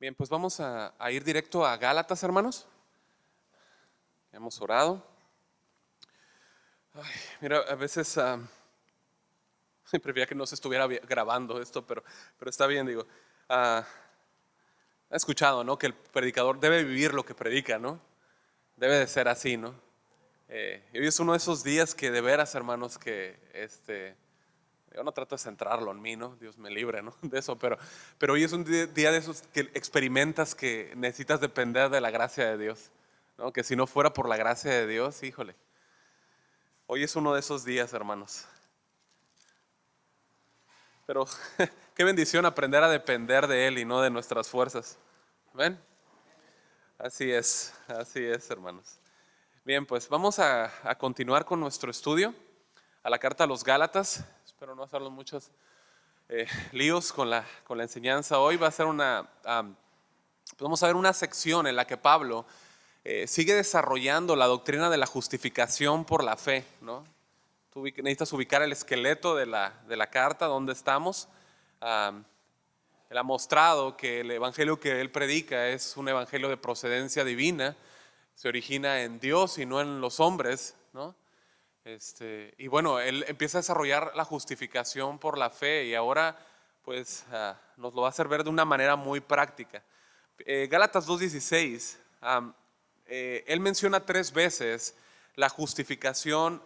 Bien, pues vamos a ir directo a Gálatas, hermanos. Hemos orado. Mira, a veces prefería que no se estuviera grabando esto, pero está bien, digo. Ah, he escuchado, ¿no? Que el predicador debe vivir lo que predica, ¿no? Debe de ser así, ¿no? Y hoy es uno de esos días que de veras, hermanos, que yo no trato de centrarlo en mí, ¿no? Dios me libre, ¿no? De eso, pero hoy es un día de esos que experimentas que necesitas depender de la gracia de Dios, ¿no? Que si no fuera por la gracia de Dios, híjole. Hoy es uno de esos días, hermanos. Pero qué bendición aprender a depender de Él y no de nuestras fuerzas. ¿Ven? Así es, hermanos. Bien, pues vamos a continuar con nuestro estudio a la carta a los Gálatas. Espero no hacerlos muchos líos con la enseñanza. Hoy va a ser vamos a ver una sección en la que Pablo sigue desarrollando la doctrina de la justificación por la fe, ¿no? Tú necesitas ubicar el esqueleto de la carta, donde estamos. Él ha mostrado que el evangelio que él predica es un evangelio de procedencia divina, se origina en Dios y no en los hombres, ¿no? Y bueno, él empieza a desarrollar la justificación por la fe y ahora pues nos lo va a hacer ver de una manera muy práctica. Gálatas 2:16, él menciona 3 veces la justificación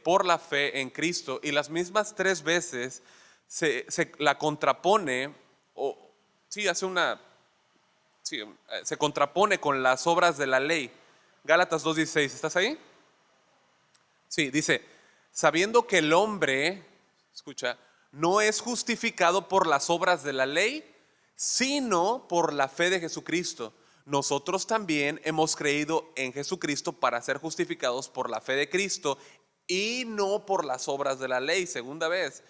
por la fe en Cristo y las mismas 3 veces se la contrapone, o sí, se contrapone con las obras de la ley. Gálatas 2:16, ¿estás ahí? Sí, dice, sabiendo que el hombre, escucha, no es justificado por las obras de la ley, sino por la fe de Jesucristo. Nosotros también hemos creído en Jesucristo para ser justificados por la fe de Cristo y no por las obras de la ley. Segunda vez,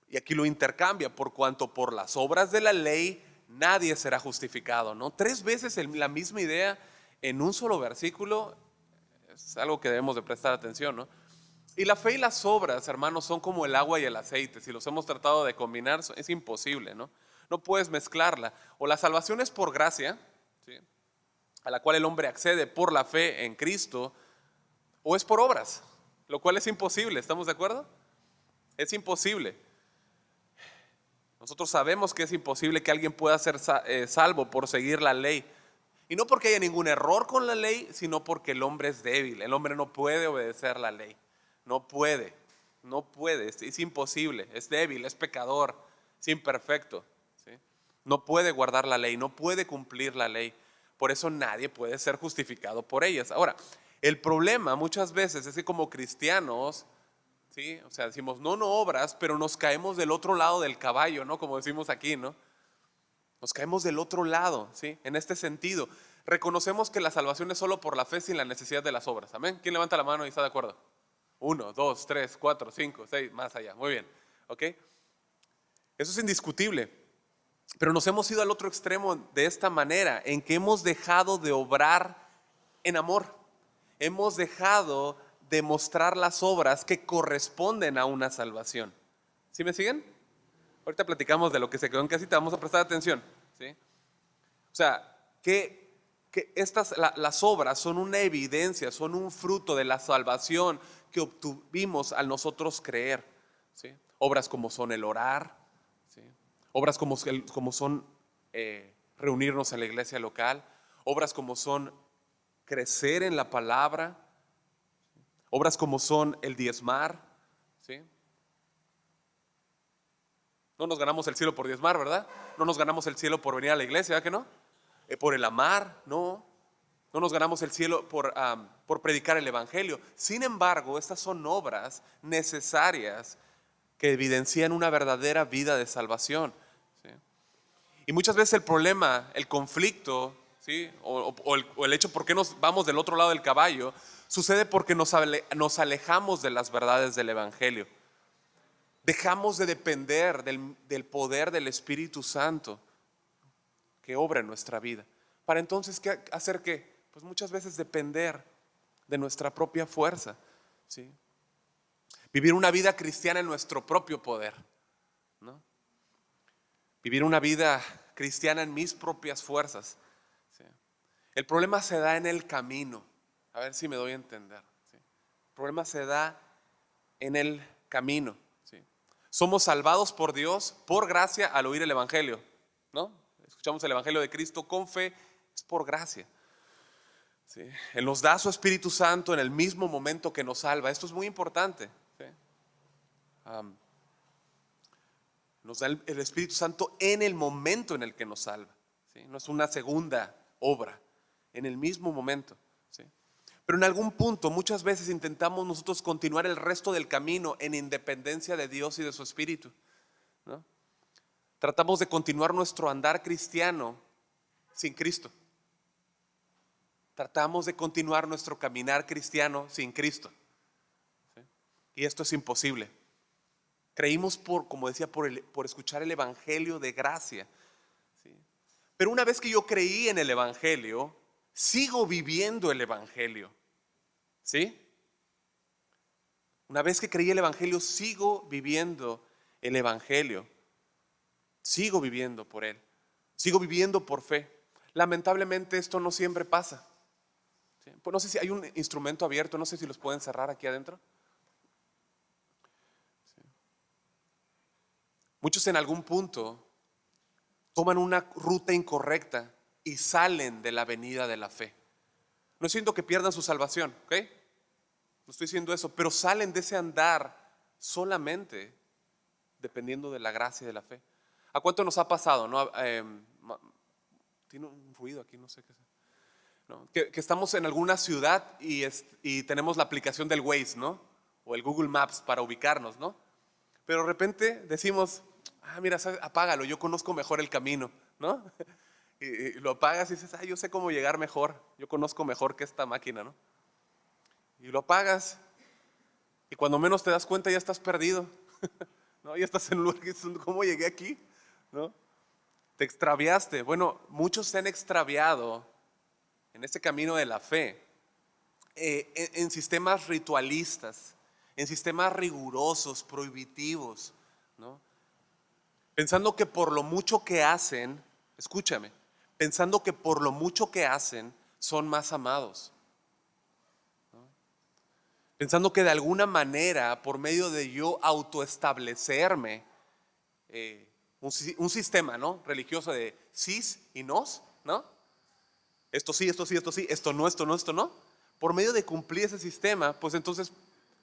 y aquí lo intercambia, por cuanto por las obras de la ley nadie será justificado, ¿no? 3 veces la misma idea en un solo versículo. Es algo que debemos de prestar atención, ¿no? Y la fe y las obras, hermanos, son como el agua y el aceite. Si los hemos tratado de combinar, es imposible, ¿no? No puedes mezclarla. O la salvación es por gracia, ¿sí?, a la cual el hombre accede por la fe en Cristo, o es por obras, lo cual es imposible. ¿Estamos de acuerdo? Es imposible. Nosotros sabemos que es imposible que alguien pueda ser salvo por seguir la ley. Y no porque haya ningún error con la ley, sino porque el hombre es débil. El hombre no puede obedecer la ley. No puede, es imposible, es débil, es pecador, es imperfecto, ¿sí? No puede guardar la ley, no puede cumplir la ley. Por eso nadie puede ser justificado por ellas. Ahora, el problema muchas veces es que como cristianos, ¿sí?, o sea, decimos no obras, pero nos caemos del otro lado del caballo, ¿no? Como decimos aquí, ¿no? Nos caemos del otro lado, ¿sí? En este sentido, reconocemos que la salvación es solo por la fe sin la necesidad de las obras. Amén. ¿Quién levanta la mano y está de acuerdo? 1, 2, 3, 4, 5, 6, más allá. Muy bien, ¿ok? Eso es indiscutible. Pero nos hemos ido al otro extremo de esta manera, en que hemos dejado de obrar en amor. Hemos dejado de mostrar las obras que corresponden a una salvación. ¿Sí me siguen? Ahorita platicamos de lo que se quedó en casita, vamos a prestar atención, ¿sí? O sea, que las obras son una evidencia, son un fruto de la salvación que obtuvimos al nosotros creer, ¿sí? Obras como son el orar, ¿sí? Obras como son reunirnos en la iglesia local, obras como son crecer en la palabra, obras como son el diezmar, ¿sí? No nos ganamos el cielo por diezmar, ¿verdad? No nos ganamos el cielo por venir a la iglesia, ¿verdad que no? Por el amar, no nos ganamos el cielo por predicar el evangelio. Sin embargo, estas son obras necesarias que evidencian una verdadera vida de salvación, ¿sí? Y muchas veces el problema, el conflicto, ¿sí?, o el hecho por qué nos vamos del otro lado del caballo, sucede porque nos alejamos de las verdades del evangelio. Dejamos de depender del poder del Espíritu Santo que obra en nuestra vida. Para entonces, ¿hacer qué? Pues muchas veces depender de nuestra propia fuerza, ¿sí? Vivir una vida cristiana en nuestro propio poder, ¿no? Vivir una vida cristiana en mis propias fuerzas. ¿Sí? El problema se da en el camino. A ver si me doy a entender. ¿Sí? El problema se da en el camino. ¿Sí? Somos salvados por Dios, por gracia, al oír el Evangelio, ¿no? Escuchamos el Evangelio de Cristo con fe, es por gracia. ¿Sí? Él nos da su Espíritu Santo en el mismo momento que nos salva. Esto es muy importante. ¿Sí? Nos da el Espíritu Santo en el momento en el que nos salva. ¿Sí? No es una segunda obra, en el mismo momento. ¿Sí? Pero en algún punto, muchas veces intentamos nosotros continuar el resto del camino en independencia de Dios y de su Espíritu, ¿no? Tratamos de continuar nuestro andar cristiano sin Cristo. Tratamos de continuar nuestro caminar cristiano sin Cristo. ¿Sí? Y esto es imposible. Creímos como decía, por escuchar el Evangelio de gracia. ¿Sí? Pero una vez que yo creí en el Evangelio, sigo viviendo el Evangelio. ¿Sí? Una vez que creí el Evangelio, sigo viviendo el Evangelio. Sigo viviendo por él. Sigo viviendo por fe. Lamentablemente esto no siempre pasa. ¿Sí? Pues no sé si hay un instrumento abierto, no sé si los pueden cerrar aquí adentro. ¿Sí? Muchos en algún punto toman una ruta incorrecta y salen de la avenida de la fe. No siento que pierdan su salvación, ¿ok? No estoy diciendo eso, pero salen de ese andar solamente dependiendo de la gracia y de la fe. ¿A cuánto nos ha pasado? ¿No? Tiene un ruido aquí, no sé qué es. ¿No? Que estamos en alguna ciudad y tenemos la aplicación del Waze, ¿no? O el Google Maps para ubicarnos, ¿no? Pero de repente decimos, mira, apágalo, yo conozco mejor el camino, ¿no? Y lo apagas y dices, yo sé cómo llegar mejor, yo conozco mejor que esta máquina, ¿no? Y lo apagas y cuando menos te das cuenta ya estás perdido, ¿no? Ya estás en un lugar que dices, ¿cómo llegué aquí? ¿No? Te extraviaste. Bueno, muchos se han extraviado en este camino de la fe, en sistemas ritualistas, en sistemas rigurosos, prohibitivos, ¿no? Pensando que por lo mucho que hacen, escúchame, pensando que por lo mucho que hacen son más amados, ¿no? Pensando que de alguna manera, por medio de yo autoestablecerme, un sistema, ¿no? Religioso de sís y nos, ¿no? Esto sí, esto sí, esto sí, esto no, esto no, esto no. Por medio de cumplir ese sistema, pues entonces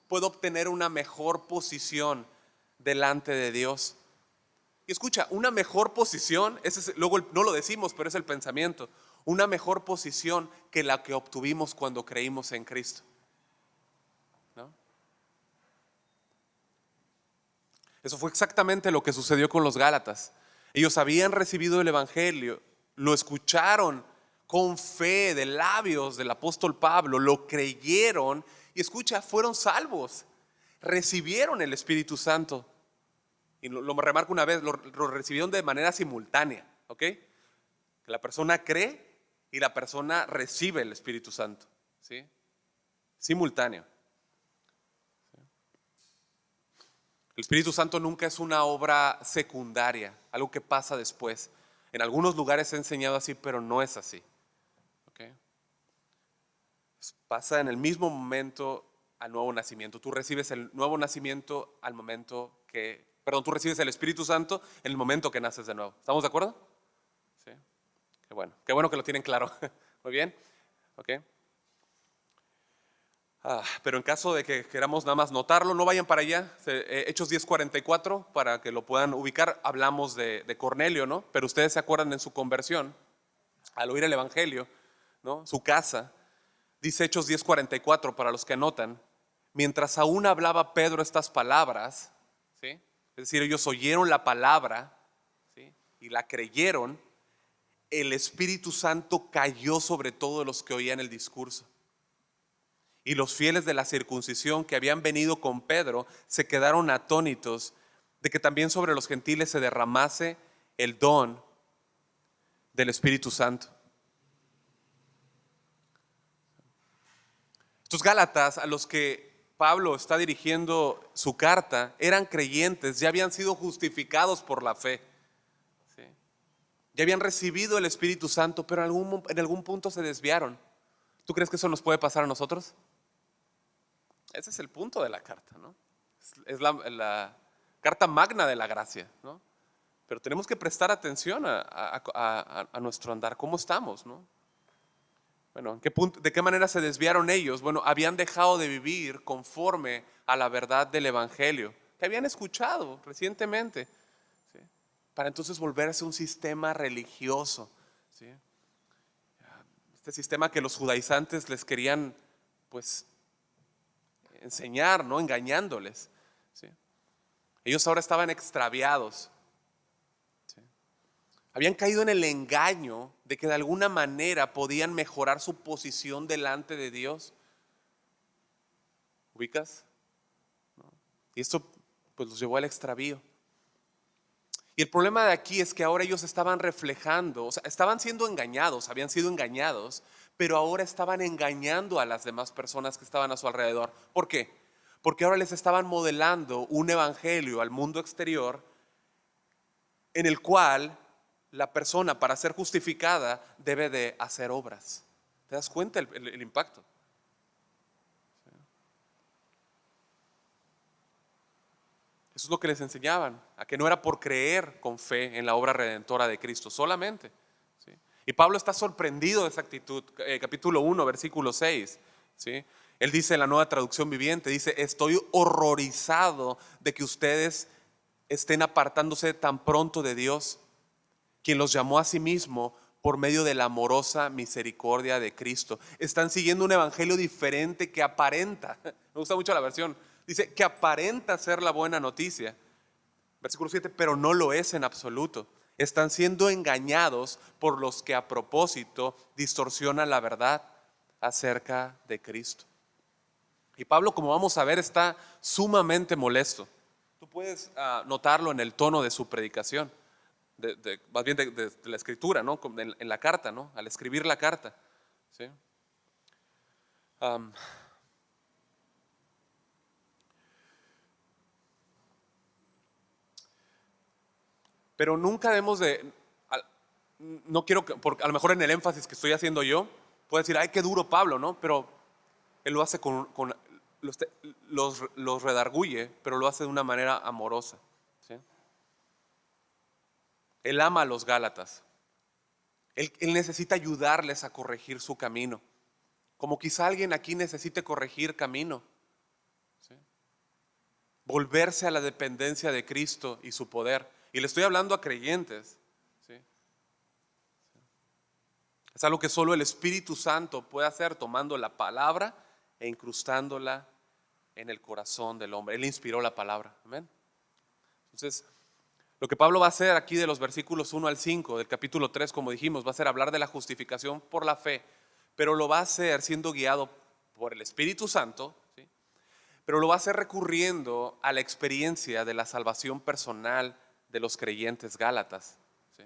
puedo obtener una mejor posición delante de Dios. Y escucha, una mejor posición, luego no lo decimos, pero es el pensamiento, una mejor posición que la que obtuvimos cuando creímos en Cristo, ¿no? Eso fue exactamente lo que sucedió con los Gálatas. Ellos habían recibido el Evangelio, lo escucharon con fe de labios del apóstol Pablo, lo creyeron y escucha, fueron salvos, recibieron el Espíritu Santo. Y lo remarco una vez, lo recibieron de manera simultánea, ¿ok? Que la persona cree y la persona recibe el Espíritu Santo, ¿sí? Simultáneo. El Espíritu Santo nunca es una obra secundaria, algo que pasa después. En algunos lugares se ha enseñado así, pero no es así, ¿ok? Pasa en el mismo momento al nuevo nacimiento. Tú recibes el nuevo nacimiento al momento tú recibes el Espíritu Santo en el momento que naces de nuevo. ¿Estamos de acuerdo? Sí. Qué bueno que lo tienen claro. Muy bien. Ok. Pero en caso de que queramos nada más notarlo, no vayan para allá. Hechos 10:44, para que lo puedan ubicar, hablamos de Cornelio, ¿no? Pero ustedes se acuerdan en su conversión, al oír el Evangelio, ¿no? Su casa, dice Hechos 10:44, para los que anotan, mientras aún hablaba Pedro estas palabras, ¿sí? Es decir, ellos oyeron la palabra, ¿sí? Y la creyeron, el Espíritu Santo cayó sobre todos los que oían el discurso. Y los fieles de la circuncisión que habían venido con Pedro se quedaron atónitos de que también sobre los gentiles se derramase el don del Espíritu Santo. Estos Gálatas a los que Pablo está dirigiendo su carta eran creyentes, ya habían sido justificados por la fe, ¿sí? Ya habían recibido el Espíritu Santo, pero en algún punto se desviaron. ¿Tú crees que eso nos puede pasar a nosotros? Ese es el punto de la carta, ¿no? Es la carta magna de la gracia, ¿no? Pero tenemos que prestar atención a nuestro andar, cómo estamos, ¿no? Bueno, ¿de qué manera se desviaron ellos? Bueno, habían dejado de vivir conforme a la verdad del Evangelio, que habían escuchado recientemente, ¿sí? Para entonces volverse un sistema religioso, ¿sí? Este sistema que los judaizantes les querían, pues, enseñar, ¿no? Engañándoles, ¿sí? Ellos ahora estaban extraviados, ¿sí? Habían caído en el engaño de que de alguna manera podían mejorar su posición delante de Dios. ¿Ubicas? ¿No? Y esto pues los llevó al extravío. Y el problema de aquí es que ahora ellos estaban reflejando, o sea, estaban siendo engañados, habían sido engañados, pero ahora estaban engañando a las demás personas que estaban a su alrededor. ¿Por qué? Porque ahora les estaban modelando un evangelio al mundo exterior en el cual la persona, para ser justificada, debe de hacer obras. ¿Te das cuenta el impacto? Eso es lo que les enseñaban, a que no era por creer con fe en la obra redentora de Cristo solamente, ¿sí? Y Pablo está sorprendido de esa actitud. Capítulo 1, versículo 6, ¿sí? Él dice en la Nueva Traducción Viviente, dice: estoy horrorizado de que ustedes estén apartándose tan pronto de Dios, quien los llamó a sí mismo por medio de la amorosa misericordia de Cristo. Están siguiendo un evangelio diferente que aparenta, me gusta mucho la versión, dice que aparenta ser la buena noticia. Versículo 7, pero no lo es en absoluto. Están siendo engañados por los que a propósito distorsionan la verdad acerca de Cristo. Y Pablo, como vamos a ver, está sumamente molesto. Tú puedes notarlo en el tono de su predicación, más bien de la escritura, ¿no? En la carta, ¿no? Al escribir la carta, ¿sí? Pero nunca debemos no quiero que, porque a lo mejor en el énfasis que estoy haciendo yo, puedo decir: ay, qué duro Pablo, ¿no? Pero él lo hace los redarguye, pero lo hace de una manera amorosa, ¿sí? Él ama a los Gálatas. Él necesita ayudarles a corregir su camino, como quizá alguien aquí necesite corregir camino, ¿sí? Volverse a la dependencia de Cristo y su poder. Y le estoy hablando a creyentes, ¿sí? Es algo que solo el Espíritu Santo puede hacer, tomando la palabra e incrustándola en el corazón del hombre. Él inspiró la palabra, amén. Entonces, lo que Pablo va a hacer aquí de los versículos 1 al 5 del capítulo 3, como dijimos, va a ser hablar de la justificación por la fe, pero lo va a hacer siendo guiado por el Espíritu Santo, ¿sí? Pero lo va a hacer recurriendo a la experiencia de la salvación personal de los creyentes gálatas, ¿sí?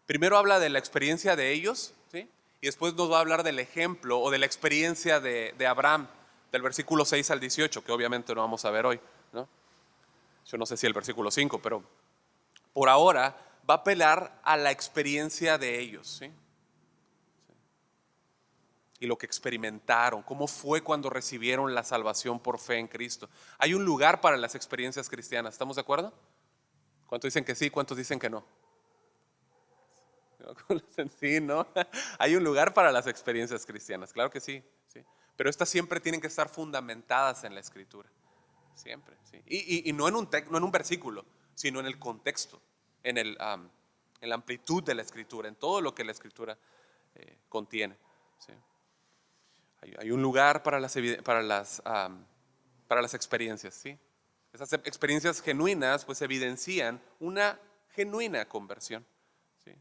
Primero habla de la experiencia de ellos, ¿sí? Y después nos va a hablar del ejemplo o de la experiencia de Abraham, del versículo 6 al 18, que obviamente no vamos a ver hoy, ¿no? Yo no sé si el versículo 5, pero por ahora va a apelar a la experiencia de ellos, ¿sí? Y lo que experimentaron, cómo fue cuando recibieron la salvación por fe en Cristo. Hay un lugar para las experiencias cristianas, ¿estamos de acuerdo? ¿Cuántos dicen que sí? ¿Cuántos dicen que no? Sí, ¿no? Hay un lugar para las experiencias cristianas, claro que sí, sí. Pero estas siempre tienen que estar fundamentadas en la Escritura, siempre, sí. Y no no en un versículo, sino en el contexto, en la amplitud de la Escritura, en todo lo que la Escritura contiene, sí. Hay un lugar para las experiencias, ¿sí? Esas experiencias genuinas pues evidencian una genuina conversión, ¿sí?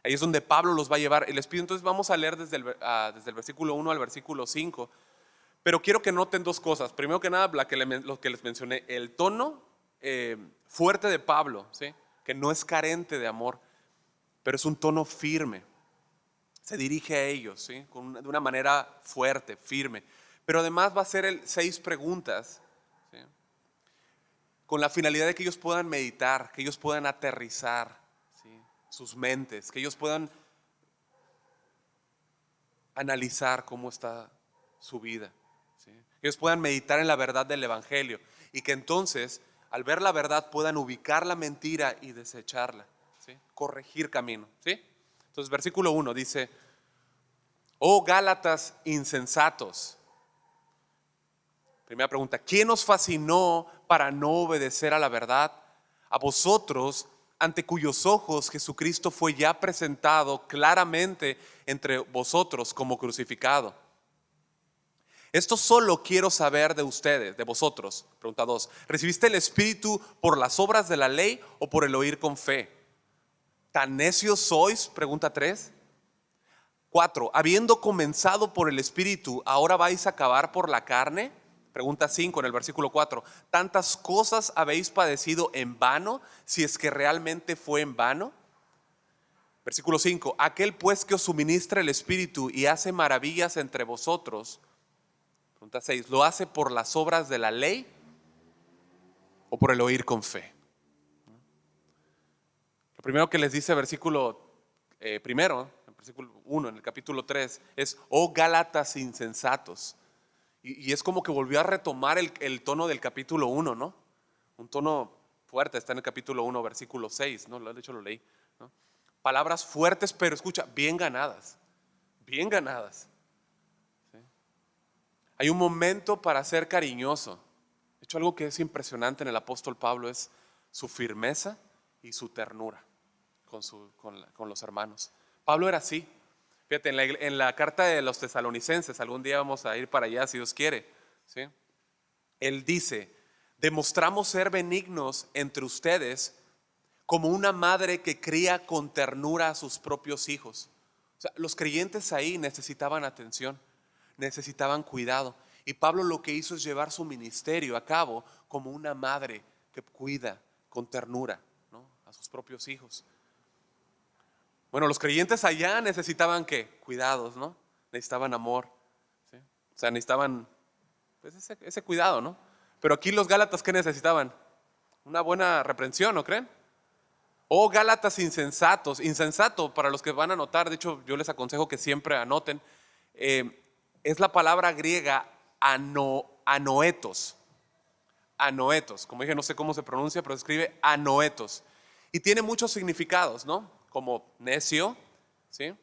Ahí es donde Pablo los va a llevar. Y les pido, entonces vamos a leer desde el versículo 1 al versículo 5. Pero quiero que noten dos cosas. Primero que nada, lo que les mencioné, el tono fuerte de Pablo, ¿sí? Que no es carente de amor, pero es un tono firme. Se dirige a ellos, ¿sí? De una manera fuerte, firme. Pero además va a hacer 6 preguntas, ¿sí? Con la finalidad de que ellos puedan meditar, que ellos puedan aterrizar, ¿sí? sus mentes, que ellos puedan analizar cómo está su vida, ¿sí? Que ellos puedan meditar en la verdad del Evangelio y que entonces, al ver la verdad, puedan ubicar la mentira y desecharla, ¿sí? Corregir camino, ¿sí? Entonces, versículo 1 dice: oh Gálatas insensatos. Primera pregunta: ¿quién os fascinó para no obedecer a la verdad? A vosotros, ante cuyos ojos Jesucristo fue ya presentado claramente entre vosotros como crucificado. Esto solo quiero saber de ustedes, de vosotros. Pregunta 2: ¿recibiste el Espíritu por las obras de la ley o por el oír con fe? ¿Tan necios sois? Pregunta 3. 4: habiendo comenzado por el Espíritu, ¿ahora vais a acabar por la carne? Pregunta 5 en el versículo 4: ¿tantas cosas habéis padecido en vano, si es que realmente fue en vano? Versículo 5: aquel pues que os suministra el Espíritu y hace maravillas entre vosotros. Pregunta 6: ¿lo hace por las obras de la ley o por el oír con fe? Lo primero que les dice versículo primero, en versículo 1 en el capítulo 3, es: oh Gálatas insensatos. Y es como que volvió a retomar el tono del capítulo 1, ¿no? Un tono fuerte, está en el capítulo 1, versículo 6, ¿no? De hecho lo leí, ¿no? Palabras fuertes, pero escucha, bien ganadas, bien ganadas, ¿sí? Hay un momento para ser cariñoso. De hecho, algo que es impresionante en el apóstol Pablo es su firmeza y su ternura con los hermanos. Pablo era así. Fíjate, en la carta de los tesalonicenses, algún día vamos a ir para allá si Dios quiere, ¿sí? Él dice: demostramos ser benignos entre ustedes como una madre que cría con ternura a sus propios hijos. O sea, los creyentes ahí necesitaban atención, necesitaban cuidado. Y Pablo lo que hizo es llevar su ministerio a cabo como una madre que cuida con ternura, ¿no?, a sus propios hijos. Bueno, los creyentes allá necesitaban ¿qué? Cuidados, ¿no? Necesitaban amor, ¿sí? O sea, necesitaban pues ese cuidado, ¿no? Pero aquí los Gálatas, ¿qué necesitaban? Una buena reprensión, ¿no creen? Oh Gálatas insensatos. Insensato, para los que van a anotar, de hecho yo les aconsejo que siempre anoten, es la palabra griega anoetos. Anoetos, como dije, no sé cómo se pronuncia, pero se escribe anoetos. Y tiene muchos significados, ¿no? Como necio, ¿sí?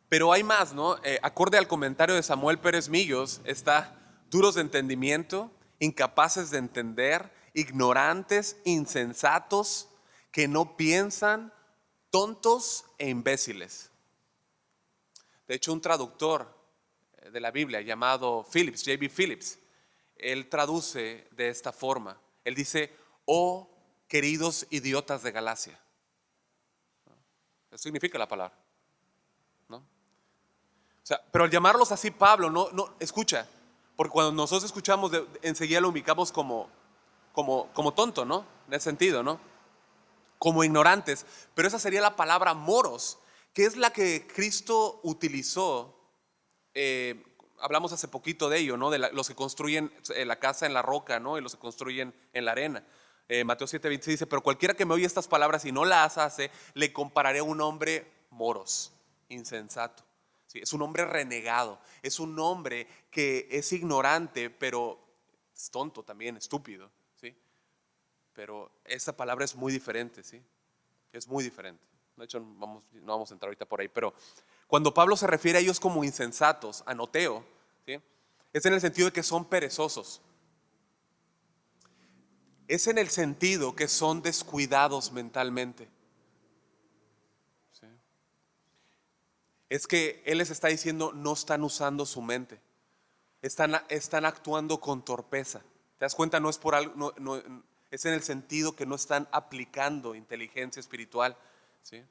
Pero hay más, ¿no? Acorde al comentario de Samuel Pérez Millos, está: duros de entendimiento, incapaces de entender, ignorantes, insensatos, que no piensan, tontos e imbéciles. De hecho, un traductor de la Biblia llamado Phillips, J.B. Phillips, él traduce de esta forma. Él dice: oh queridos idiotas de Galacia. Eso significa la palabra, ¿no? O sea, pero al llamarlos así Pablo, no, escucha, porque cuando nosotros escuchamos, enseguida lo ubicamos como tonto, ¿no? En ese sentido, ¿no? Como ignorantes. Pero esa sería la palabra moros, que es la que Cristo utilizó. Hablamos hace poquito de ello, ¿no? De los que construyen la casa en la roca, ¿no? Y los que construyen en la arena. Mateo 7:26 dice: pero cualquiera que me oye estas palabras y no las hace, le compararé a un hombre moros, insensato. ¿Sí? Es un hombre renegado, es un hombre que es ignorante, pero es tonto también, estúpido, ¿sí? Pero esa palabra es muy diferente, ¿sí? Es muy diferente. De hecho, no vamos a entrar ahorita por ahí, pero cuando Pablo se refiere a ellos como insensatos, anoteo, ¿sí?, es en el sentido de que son perezosos. Es en el sentido que son descuidados mentalmente, ¿sí? Es que Él les está diciendo: no están usando su mente, están actuando con torpeza. ¿Te das cuenta? No es por algo, es en el sentido que no están aplicando inteligencia espiritual, ¿sí?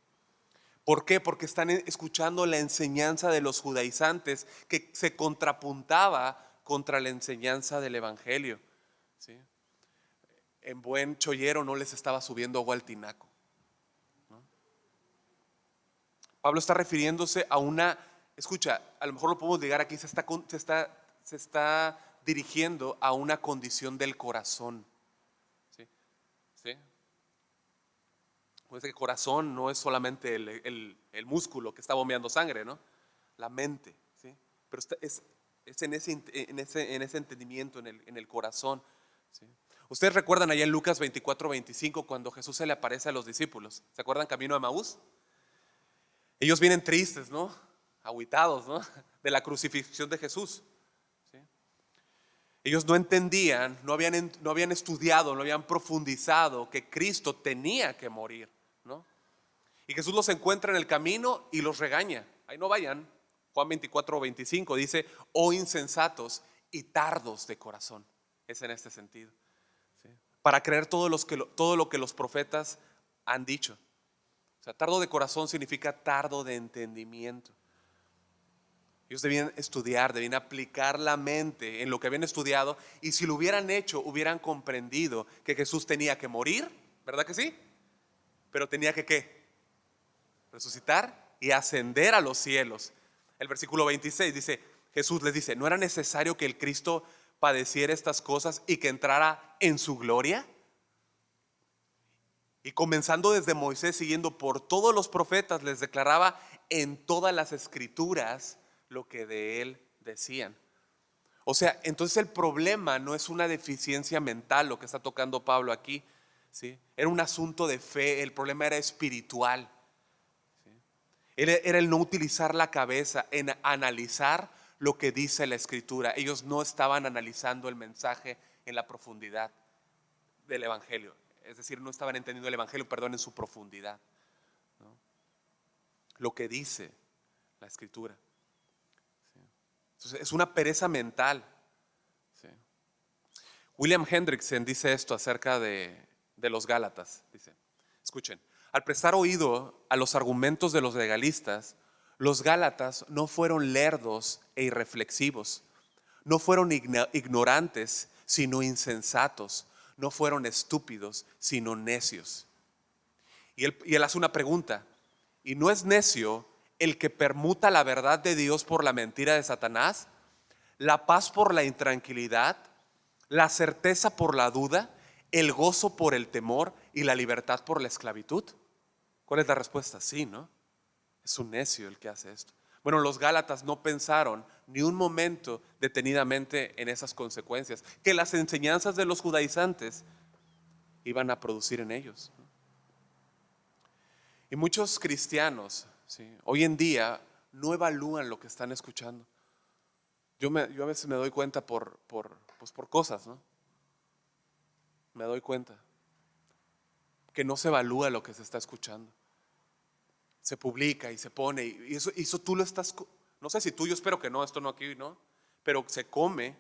¿Por qué? Porque están escuchando la enseñanza de los judaizantes que se contrapuntaba contra la enseñanza del Evangelio, ¿sí? En buen chollero no les estaba subiendo agua al tinaco, ¿no? Pablo está refiriéndose a una, escucha, a lo mejor lo podemos ligar aquí, se está dirigiendo a una condición del corazón, ¿sí? ¿Sí? Pues el corazón no es solamente el músculo que está bombeando sangre, ¿no? La mente, ¿sí? Pero es en ese entendimiento, en el corazón, ¿sí? Ustedes recuerdan allá en Lucas 24:25 cuando Jesús se le aparece a los discípulos. ¿Se acuerdan camino a Emaús? Ellos vienen tristes, ¿no? Agüitados, ¿no? De la crucifixión de Jesús, ¿sí? Ellos no entendían, no habían estudiado, no habían profundizado que Cristo tenía que morir, ¿no? Y Jesús los encuentra en el camino y los regaña. Ahí no vayan. Juan 24:25 dice: oh insensatos y tardos de corazón. Es en este sentido, ¿sí? Para creer todo lo que los profetas han dicho. O sea, tardo de corazón significa tardo de entendimiento. Ellos debían estudiar, debían aplicar la mente en lo que habían estudiado, y si lo hubieran hecho, hubieran comprendido que Jesús tenía que morir, ¿verdad que sí? Pero tenía que ¿qué? Resucitar y ascender a los cielos. El versículo 26 dice, Jesús les dice: ¿no era necesario que el Cristo padeciera estas cosas y que entrara en su gloria? Y comenzando desde Moisés, siguiendo por todos los profetas, les declaraba en todas las escrituras lo que de él decían. O sea, entonces el problema no es una deficiencia mental, lo que está tocando Pablo aquí, ¿sí? Era un asunto de fe, el problema era espiritual, ¿sí? Era el no utilizar la cabeza en analizar lo que dice la escritura. Ellos no estaban analizando el mensaje en la profundidad del evangelio. Es decir, no estaban entendiendo el evangelio, perdón, en su profundidad, ¿no? Lo que dice la escritura, ¿sí? Entonces, es una pereza mental, ¿sí? William Hendrickson dice esto acerca de los Gálatas. Dice, escuchen: al prestar oído a los argumentos de los legalistas, los Gálatas no fueron lerdos e irreflexivos, no fueron ignorantes, sino insensatos, no fueron estúpidos, sino necios. Y él hace una pregunta: ¿y no es necio el que permuta la verdad de Dios por la mentira de Satanás, la paz por la intranquilidad, la certeza por la duda, el gozo por el temor y la libertad por la esclavitud? ¿Cuál es la respuesta? Sí, ¿no? Es un necio el que hace esto. Bueno, los Gálatas no pensaron ni un momento detenidamente en esas consecuencias que las enseñanzas de los judaizantes iban a producir en ellos. Y muchos cristianos, ¿sí?, hoy en día no evalúan lo que están escuchando. Yo a veces me doy cuenta pues por cosas, ¿no? Me doy cuenta que no se evalúa lo que se está escuchando. Se publica y se pone, y eso tú lo estás, no sé si tú, yo espero que no, esto no aquí, ¿no? Pero se come,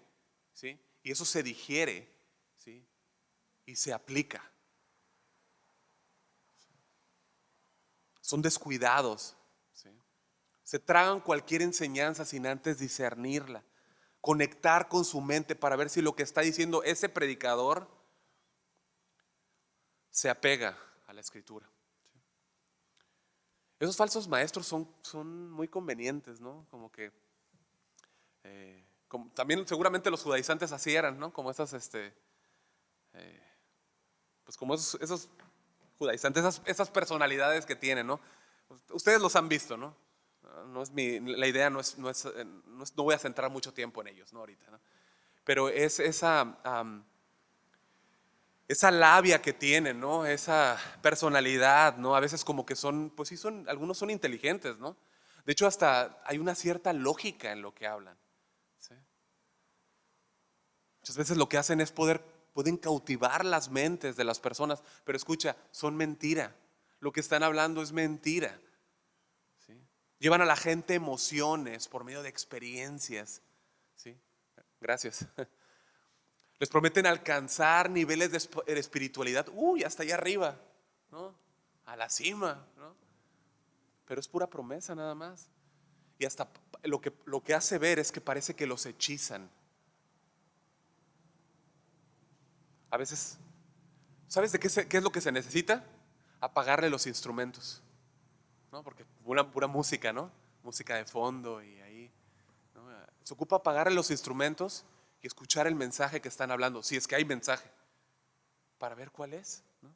¿sí? Y eso se digiere, ¿sí? Y se aplica. Son descuidados, ¿sí? Se tragan cualquier enseñanza sin antes discernirla, conectar con su mente para ver si lo que está diciendo ese predicador se apega a la escritura. Esos falsos maestros son muy convenientes, ¿no? Como que también seguramente los judaizantes así eran, ¿no? Como esas pues como esos judaizantes, esas personalidades que tienen, ¿no? Ustedes los han visto, ¿no? No es la idea no voy a centrar mucho tiempo en ellos, ¿no? Ahorita, ¿no? Pero es esa labia que tienen, ¿no? Esa personalidad, ¿no? A veces como que pues sí algunos son inteligentes, ¿no? De hecho, hasta hay una cierta lógica en lo que hablan, ¿sí? Muchas veces lo que hacen es pueden cautivar las mentes de las personas, pero escucha, son mentira. Lo que están hablando es mentira, ¿sí? Llevan a la gente emociones por medio de experiencias, ¿sí? Gracias. Les prometen alcanzar niveles de espiritualidad, hasta allá arriba, ¿no? A la cima, ¿no? Pero es pura promesa nada más. Y hasta lo que hace ver es que parece que los hechizan. A veces, ¿sabes de qué es lo que se necesita? Apagarle los instrumentos, ¿no? Porque pura música, ¿no? Música de fondo y ahí, ¿no? Se ocupa apagarle los instrumentos y escuchar el mensaje que están hablando, si es que hay mensaje, para ver cuál es, ¿no?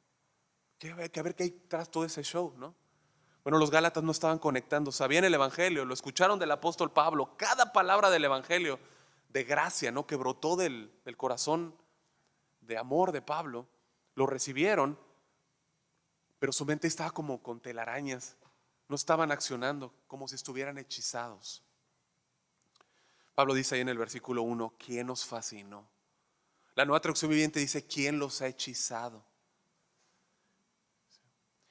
Que a ver qué hay tras todo ese show, ¿no? Bueno, los Gálatas no estaban conectando, sabían el Evangelio, lo escucharon del apóstol Pablo, cada palabra del Evangelio de gracia, ¿no? Que brotó del corazón de amor de Pablo, lo recibieron, pero su mente estaba como con telarañas, no estaban accionando, como si estuvieran hechizados. Pablo dice ahí en el versículo 1, ¿quién nos fascinó? La Nueva Traducción Viviente dice, ¿quién los ha hechizado?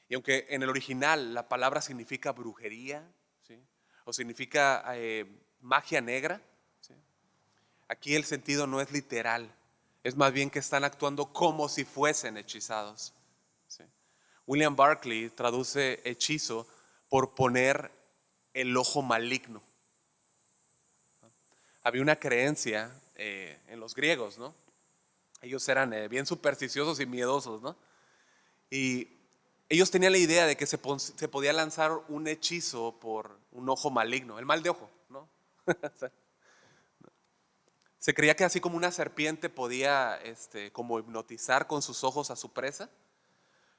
Y aunque en el original la palabra significa brujería, ¿sí? O significa magia negra, ¿sí? Aquí el sentido no es literal, es más bien que están actuando como si fuesen hechizados, ¿sí? William Barclay traduce hechizo por poner el ojo maligno. Había una creencia en los griegos, ¿no? Ellos eran bien supersticiosos y miedosos, ¿no? Y ellos tenían la idea de que se podía lanzar un hechizo por un ojo maligno, el mal de ojo, ¿no? Se creía que así como una serpiente podía como hipnotizar con sus ojos a su presa,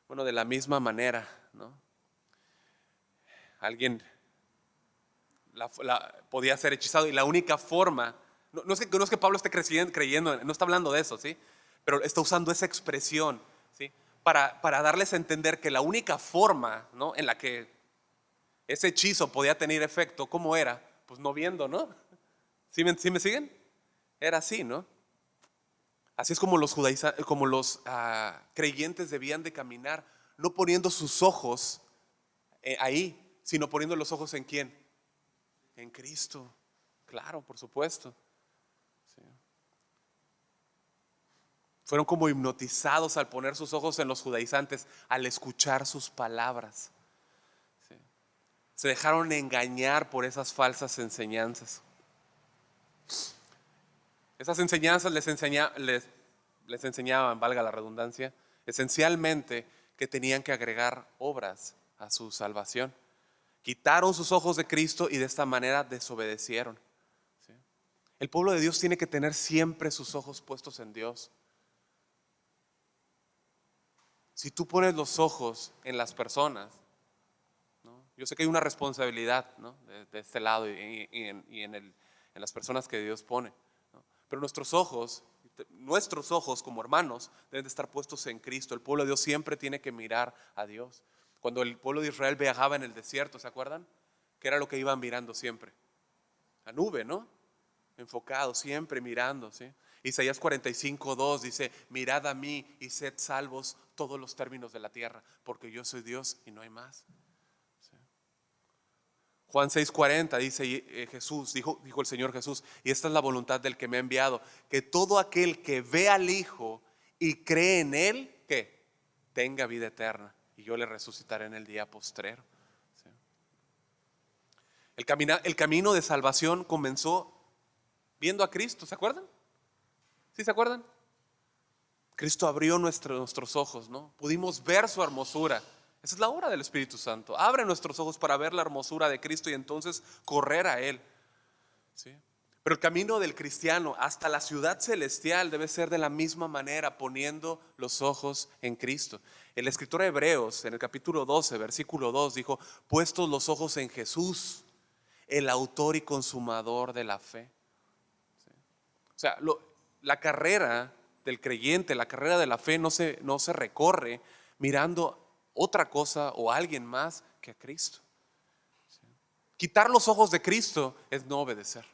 bueno, de la misma manera, ¿no? Alguien podía ser hechizado y la única forma, no es que Pablo esté creyendo, no está hablando de eso, ¿sí? Pero está usando esa expresión, ¿sí? Para darles a entender que la única forma, ¿no? En la que ese hechizo podía tener efecto, ¿cómo era? Pues no viendo, ¿no? ¿Sí me siguen? Era así, ¿no? Así es como los creyentes debían de caminar, no poniendo sus ojos ahí, sino poniendo los ojos en ¿quién? En Cristo. Claro, por supuesto. Sí. Fueron como hipnotizados al poner sus ojos en los judaizantes, al escuchar sus palabras. Sí. Se dejaron engañar por esas falsas enseñanzas. Esas enseñanzas les enseñaban, valga la redundancia, esencialmente que tenían que agregar obras a su salvación. Quitaron sus ojos de Cristo y de esta manera desobedecieron. ¿Sí? El pueblo de Dios tiene que tener siempre sus ojos puestos en Dios. Si tú pones los ojos en las personas, ¿no? Yo sé que hay una responsabilidad, ¿no? de este lado y en las personas que Dios pone, ¿no? Pero nuestros ojos como hermanos deben de estar puestos en Cristo. El pueblo de Dios siempre tiene que mirar a Dios. Cuando el pueblo de Israel viajaba en el desierto, ¿se acuerdan? ¿Qué era lo que iban mirando siempre? La nube, ¿no? Enfocado, siempre mirando, ¿sí? Isaías 45:2 dice, mirad a mí y sed salvos todos los términos de la tierra, porque yo soy Dios y no hay más. ¿Sí? Juan 6:40 dice Jesús, dijo el Señor Jesús, y esta es la voluntad del que me ha enviado, que todo aquel que ve al Hijo y cree en Él, ¿qué? Tenga vida eterna, y yo le resucitaré en el día postrero. ¿Sí? El camino de salvación comenzó viendo a Cristo, ¿se acuerdan? ¿Sí se acuerdan? Cristo abrió nuestros ojos, ¿no? Pudimos ver su hermosura. Esa es la obra del Espíritu Santo. Abre nuestros ojos para ver la hermosura de Cristo y entonces correr a Él, ¿sí? Pero el camino del cristiano hasta la ciudad celestial debe ser de la misma manera, poniendo los ojos en Cristo. El escritor de Hebreos, en el capítulo 12, versículo 2, dijo, puestos los ojos en Jesús, el autor y consumador de la fe. O sea, la carrera del creyente, la carrera de la fe no se recorre mirando otra cosa o a alguien más que a Cristo. ¿Sí? Quitar los ojos de Cristo es no obedecer.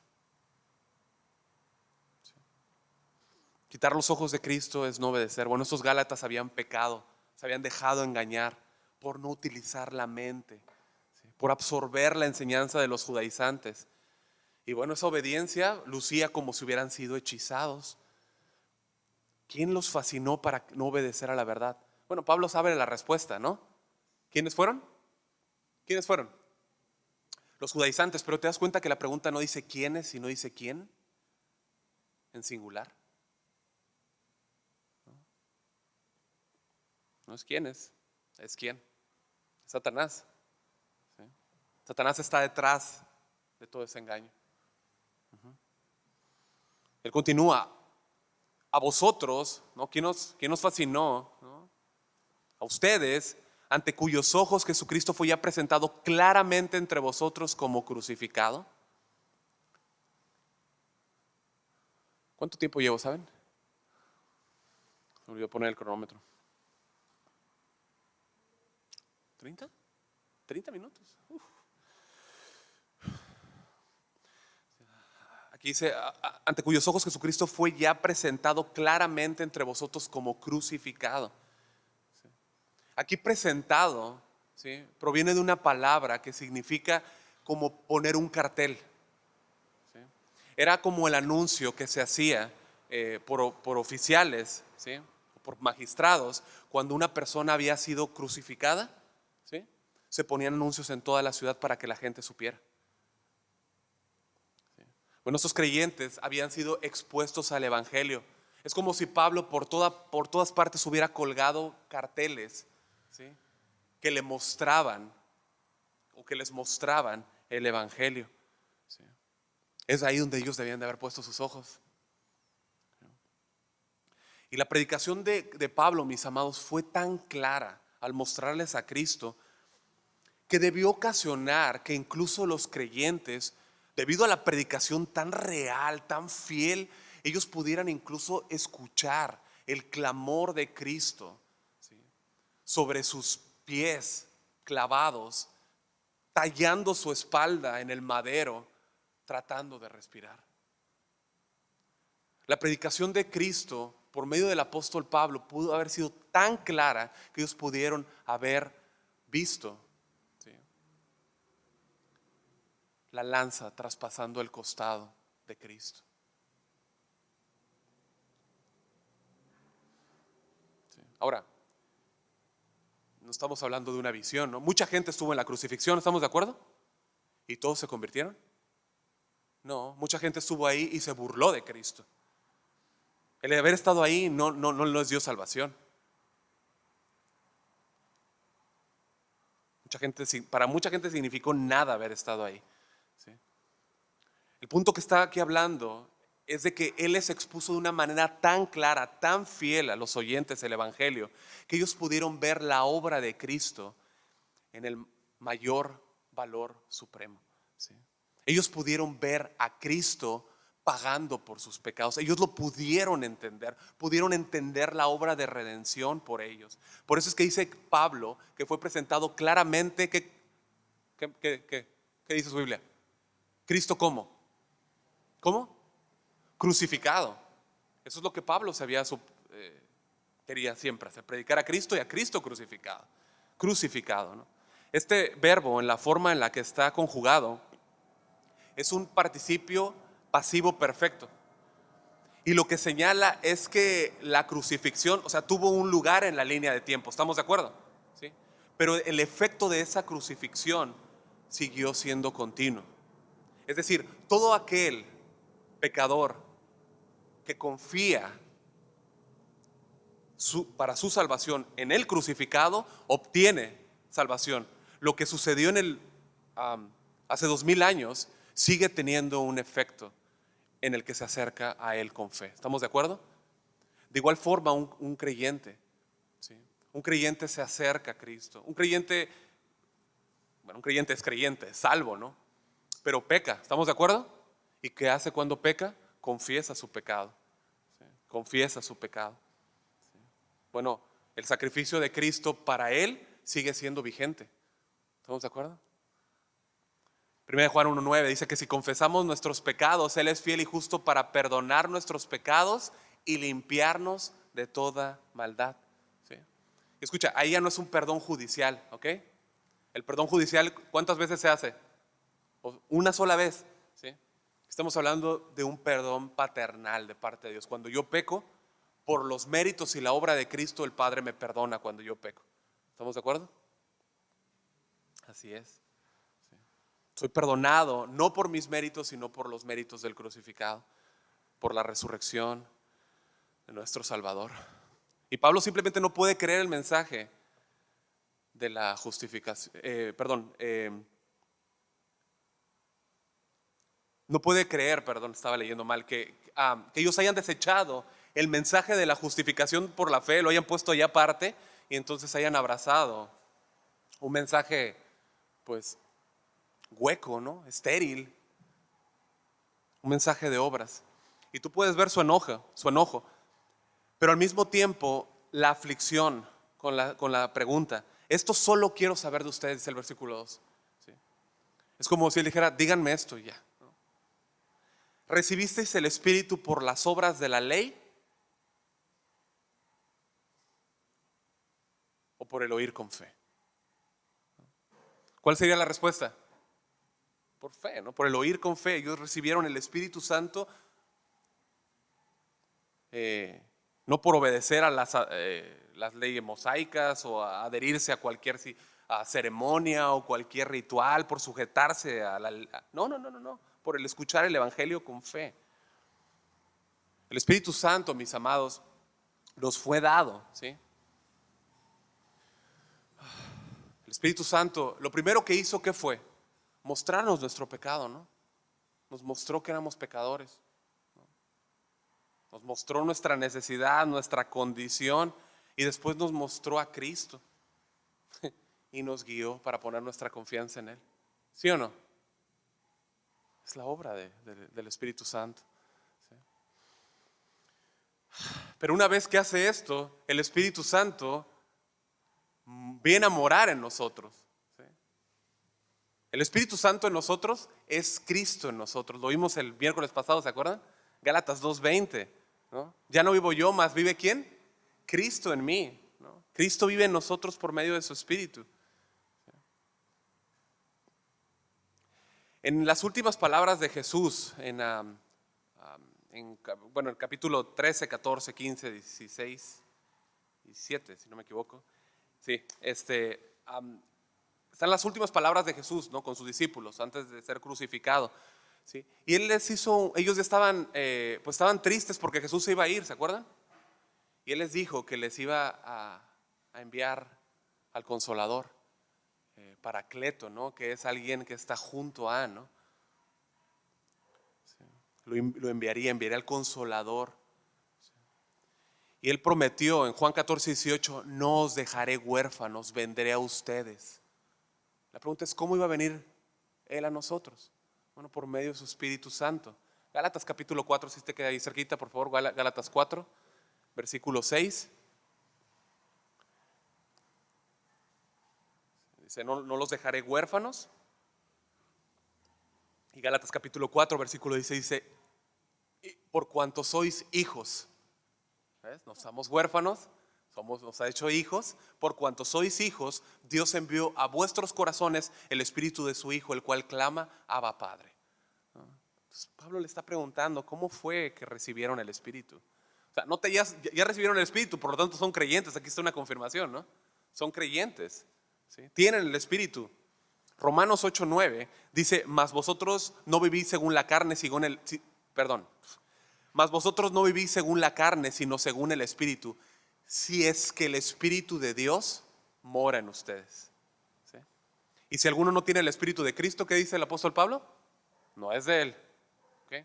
¿Sí? Quitar los ojos de Cristo es no obedecer. Bueno, estos Gálatas habían pecado, se habían dejado engañar por no utilizar la mente, ¿sí? Por absorber la enseñanza de los judaizantes. Y bueno, esa obediencia lucía como si hubieran sido hechizados. ¿Quién los fascinó para no obedecer a la verdad? Bueno, Pablo sabe la respuesta, ¿no? ¿Quiénes fueron? ¿Quiénes fueron? Los judaizantes, pero te das cuenta que la pregunta no dice quiénes, sino dice quién, en singular. No es quiénes, es quién. Es Satanás. ¿Sí? Satanás está detrás de todo ese engaño. Él continúa, a vosotros, ¿no? ¿Quién nos fascinó? ¿No? A ustedes, ante cuyos ojos Jesucristo fue ya presentado claramente entre vosotros como crucificado. ¿Cuánto tiempo llevo, saben? Me olvidó poner el cronómetro. ¿30? ¿30 minutos? Uf. Aquí dice, ante cuyos ojos Jesucristo fue ya presentado claramente entre vosotros como crucificado. Aquí presentado, ¿sí?, proviene de una palabra que significa como poner un cartel. ¿Sí? Era como el anuncio que se hacía por oficiales, ¿sí?, por magistrados, cuando una persona había sido crucificada, ¿sí?, se ponían anuncios en toda la ciudad para que la gente supiera. Bueno, estos creyentes habían sido expuestos al evangelio. Es como si Pablo por todas partes hubiera colgado carteles, ¿sí?, que le mostraban o que les mostraban el evangelio. ¿Sí? Es ahí donde ellos debían de haber puesto sus ojos. Y la predicación de Pablo, mis amados, fue tan clara al mostrarles a Cristo que debió ocasionar que incluso los creyentes, debido a la predicación tan real, tan fiel, ellos pudieran incluso escuchar el clamor de Cristo, ¿sí?, sobre sus pies clavados, tallando su espalda en el madero, tratando de respirar. La predicación de Cristo por medio del apóstol Pablo pudo haber sido tan clara que ellos pudieron haber visto, ¿sí?, la lanza traspasando el costado de Cristo. ¿Sí? Ahora, no estamos hablando de una visión, ¿no? Mucha gente estuvo en la crucifixión, ¿estamos de acuerdo? ¿Y todos se convirtieron? No, mucha gente estuvo ahí y se burló de Cristo. El haber estado ahí no les dio salvación. Para mucha gente significó nada haber estado ahí. ¿Sí? El punto que está aquí hablando es de que Él les expuso de una manera tan clara, tan fiel a los oyentes del Evangelio, que ellos pudieron ver la obra de Cristo en el mayor valor supremo. ¿Sí? Ellos pudieron ver a Cristo pagando por sus pecados. Ellos lo pudieron entender la obra de redención por ellos. Por eso es que dice Pablo que fue presentado claramente. ¿Qué dice su Biblia? ¿Cristo cómo? ¿Cómo? Crucificado. Eso es lo que Pablo quería siempre hacer, predicar a Cristo y a Cristo crucificado. Crucificado, ¿no? Este verbo, en la forma en la que está conjugado, es un participio pasivo perfecto. Y lo que señala es que la crucifixión, o sea, tuvo un lugar en la línea de tiempo. ¿Estamos de acuerdo? ¿Sí? Pero el efecto de esa crucifixión siguió siendo continuo. Es decir, todo aquel pecador que confía para su salvación en el crucificado obtiene salvación. Lo que sucedió hace 2000 años sigue teniendo un efecto en el que se acerca a Él con fe. ¿Estamos de acuerdo? De igual forma, un creyente, ¿sí?, un creyente se acerca a Cristo. Un creyente es creyente, es salvo, ¿no? Pero peca, ¿estamos de acuerdo? ¿Y qué hace cuando peca? Confiesa su pecado. ¿Sí? Confiesa su pecado. ¿Sí? Bueno, el sacrificio de Cristo para él sigue siendo vigente. ¿Estamos de acuerdo? 1 Juan 1:9 dice que si confesamos nuestros pecados, Él es fiel y justo para perdonar nuestros pecados y limpiarnos de toda maldad. ¿Sí? Escucha, ahí ya no es un perdón judicial, ¿ok? El perdón judicial, ¿cuántas veces se hace? Una sola vez. ¿Sí? Estamos hablando de un perdón paternal de parte de Dios. Cuando yo peco, por los méritos y la obra de Cristo, el Padre me perdona cuando yo peco. ¿Estamos de acuerdo? Así es. Soy perdonado no por mis méritos, sino por los méritos del crucificado, por la resurrección de nuestro Salvador. Y Pablo simplemente no puede creer el mensaje de la justificación, no puede creer, estaba leyendo mal, que ellos hayan desechado el mensaje de la justificación por la fe, lo hayan puesto allá aparte y entonces hayan abrazado un mensaje pues hueco, ¿no? Estéril, un mensaje de obras. Y tú puedes ver su enojo, pero al mismo tiempo la aflicción con la pregunta, esto solo quiero saber de ustedes, dice el versículo 2. ¿Sí? Es como si él dijera, díganme esto y ya. ¿No? ¿Recibisteis el Espíritu por las obras de la ley o por el oír con fe? ¿Cuál sería la respuesta? Por fe, ¿no? Por el oír con fe. Ellos recibieron el Espíritu Santo no por obedecer a las leyes mosaicas o a adherirse a cualquier ceremonia o cualquier ritual, por sujetarse a la... No, por el escuchar el Evangelio con fe. El Espíritu Santo, mis amados, nos fue dado, ¿sí? El Espíritu Santo, lo primero que hizo, ¿qué fue? Mostrarnos nuestro pecado, ¿no? Nos mostró que éramos pecadores. Nos mostró nuestra necesidad, nuestra condición, y después nos mostró a Cristo y nos guió para poner nuestra confianza en Él. ¿Sí o no? Es la obra del Espíritu Santo. ¿Sí? Pero una vez que hace esto, el Espíritu Santo viene a morar en nosotros. ¿Sí? El Espíritu Santo en nosotros es Cristo en nosotros. Lo vimos el miércoles pasado, ¿se acuerdan? Gálatas 2:20, ¿no? Ya no vivo yo, más vive ¿quién? Cristo en mí, ¿no? Cristo vive en nosotros por medio de su Espíritu. En las últimas palabras de Jesús, en el capítulo 13, 14, 15, 16 y 17, si no me equivoco. Sí, están las últimas palabras de Jesús, ¿no? Con sus discípulos antes de ser crucificado. ¿Sí? Y él ellos estaban, pues estaban tristes porque Jesús se iba a ir, ¿se acuerdan? Y él les dijo que les iba a enviar al Consolador, Paracleto, ¿no? Que es alguien que está junto a, ¿no? ¿Sí? Lo enviaría al Consolador. ¿Sí? Y él prometió en Juan 14:18, no os dejaré huérfanos, vendré a ustedes. La pregunta es, ¿cómo iba a venir él a nosotros? Bueno, por medio de su Espíritu Santo. Gálatas capítulo 4, si usted queda ahí cerquita, por favor, Gálatas 4, versículo 6. Dice, no los dejaré huérfanos. Y Gálatas capítulo 4, versículo 16 dice, por cuanto sois hijos. ¿Ves? No somos huérfanos, nos ha hecho hijos. Por cuanto sois hijos, Dios envió a vuestros corazones el Espíritu de su Hijo, el cual clama, Abba Padre. Entonces, Pablo le está preguntando, ¿cómo fue que recibieron el Espíritu? O sea, ya recibieron el Espíritu, por lo tanto son creyentes. Aquí está una confirmación, ¿no? Son creyentes, ¿sí? Tienen el Espíritu. Romanos 8:9 dice, mas vosotros no vivís según la carne, mas vosotros no vivís según la carne, sino según el Espíritu, si es que el Espíritu de Dios mora en ustedes. ¿Sí? Y si alguno no tiene el Espíritu de Cristo, ¿qué dice el apóstol Pablo? No es de él. ¿Okay?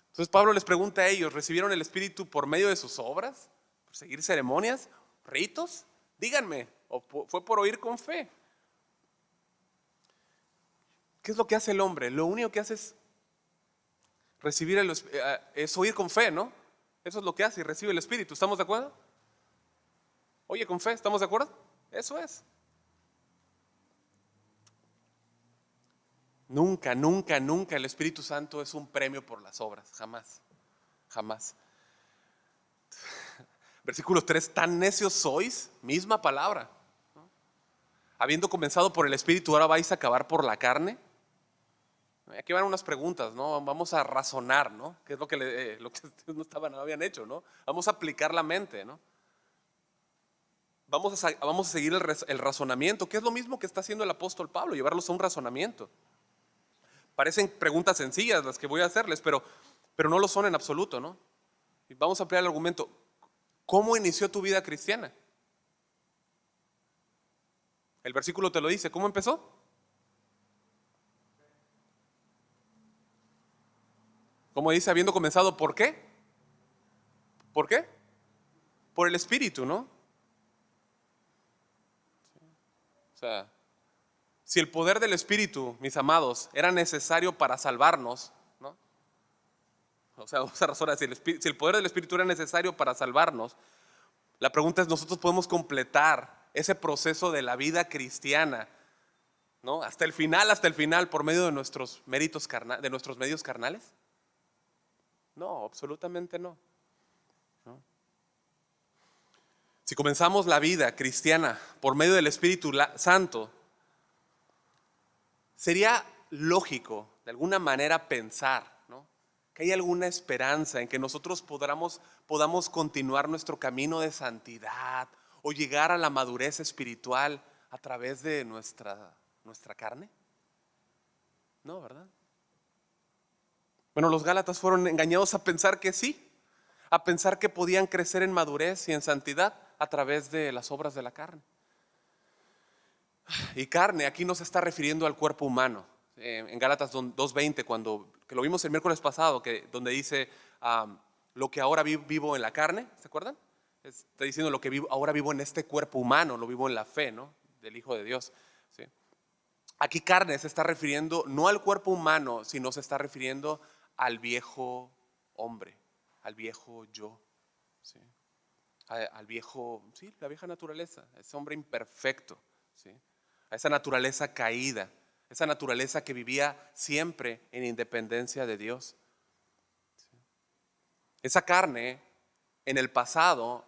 Entonces Pablo les pregunta a ellos, ¿recibieron el Espíritu por medio de sus obras? ¿Por seguir ceremonias? ¿Ritos? Díganme, ¿o fue por oír con fe? ¿Qué es lo que hace el hombre? Lo único que hace es es oír con fe, ¿no? Eso es lo que hace y recibe el Espíritu. ¿Estamos de acuerdo? Oye, con fe, ¿estamos de acuerdo? Eso es. Nunca, nunca, nunca el Espíritu Santo es un premio por las obras. Jamás, jamás. Versículo 3, tan necios sois, misma palabra, ¿no? Habiendo comenzado por el Espíritu, ahora vais a acabar por la carne. Aquí van unas preguntas, ¿no? Vamos a razonar, ¿no? ¿Qué es lo que ustedes no habían hecho, ¿no? Vamos a aplicar la mente, ¿no? Vamos a seguir el razonamiento, que es lo mismo que está haciendo el apóstol Pablo, llevarlos a un razonamiento. Parecen preguntas sencillas las que voy a hacerles, pero no lo son en absoluto, ¿no? Y vamos a ampliar el argumento. ¿Cómo inició tu vida cristiana? El versículo te lo dice. ¿Cómo empezó? Como dice, habiendo comenzado, ¿por qué? ¿Por qué? Por el Espíritu, ¿no? sea, si el poder del Espíritu, mis amados, era necesario para salvarnos, ¿no? O sea, vamos a razonar, si el poder del Espíritu era necesario para salvarnos, la pregunta es, ¿nosotros podemos completar ese proceso de la vida cristiana, ¿no? Hasta el final, por medio de nuestros méritos de nuestros medios carnales? No, absolutamente no. Si comenzamos la vida cristiana por medio del Espíritu Santo, sería lógico, de alguna manera, pensar, ¿no?, que hay alguna esperanza en que nosotros podamos continuar nuestro camino de santidad o llegar a la madurez espiritual a través de nuestra carne. No, ¿verdad? Bueno, los Gálatas fueron engañados a pensar que sí, a pensar que podían crecer en madurez y en santidad a través de las obras de la carne. Y carne aquí no se está refiriendo al cuerpo humano. En Gálatas 2:20, que lo vimos el miércoles pasado, donde dice lo que ahora vivo en la carne, ¿se acuerdan? Está diciendo lo que ahora vivo en este cuerpo humano, lo vivo en la fe, ¿no?, del Hijo de Dios. ¿Sí? Aquí carne se está refiriendo no al cuerpo humano, sino se está refiriendo al viejo hombre, al viejo yo, ¿sí?, al viejo, sí, la vieja naturaleza, ese hombre imperfecto, ¿sí?, a esa naturaleza caída, esa naturaleza que vivía siempre en independencia de Dios. ¿Sí? Esa carne en el pasado,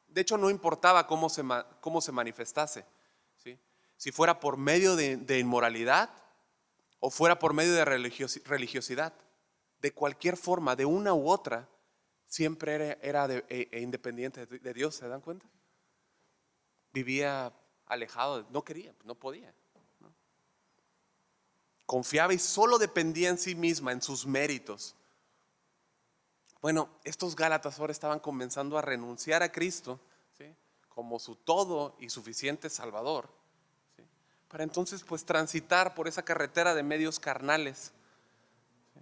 de hecho, no importaba cómo se manifestase, ¿sí?, si fuera por medio de inmoralidad o fuera por medio de religiosidad, de cualquier forma, de una u otra, siempre era independiente de Dios. ¿Se dan cuenta? Vivía alejado, no quería, no podía, ¿no? Confiaba y solo dependía en sí misma, en sus méritos. Bueno, estos Gálatas ahora estaban comenzando a renunciar a Cristo, ¿sí?, como su todo y suficiente Salvador, ¿sí?, para entonces pues transitar por esa carretera de medios carnales, ¿sí?,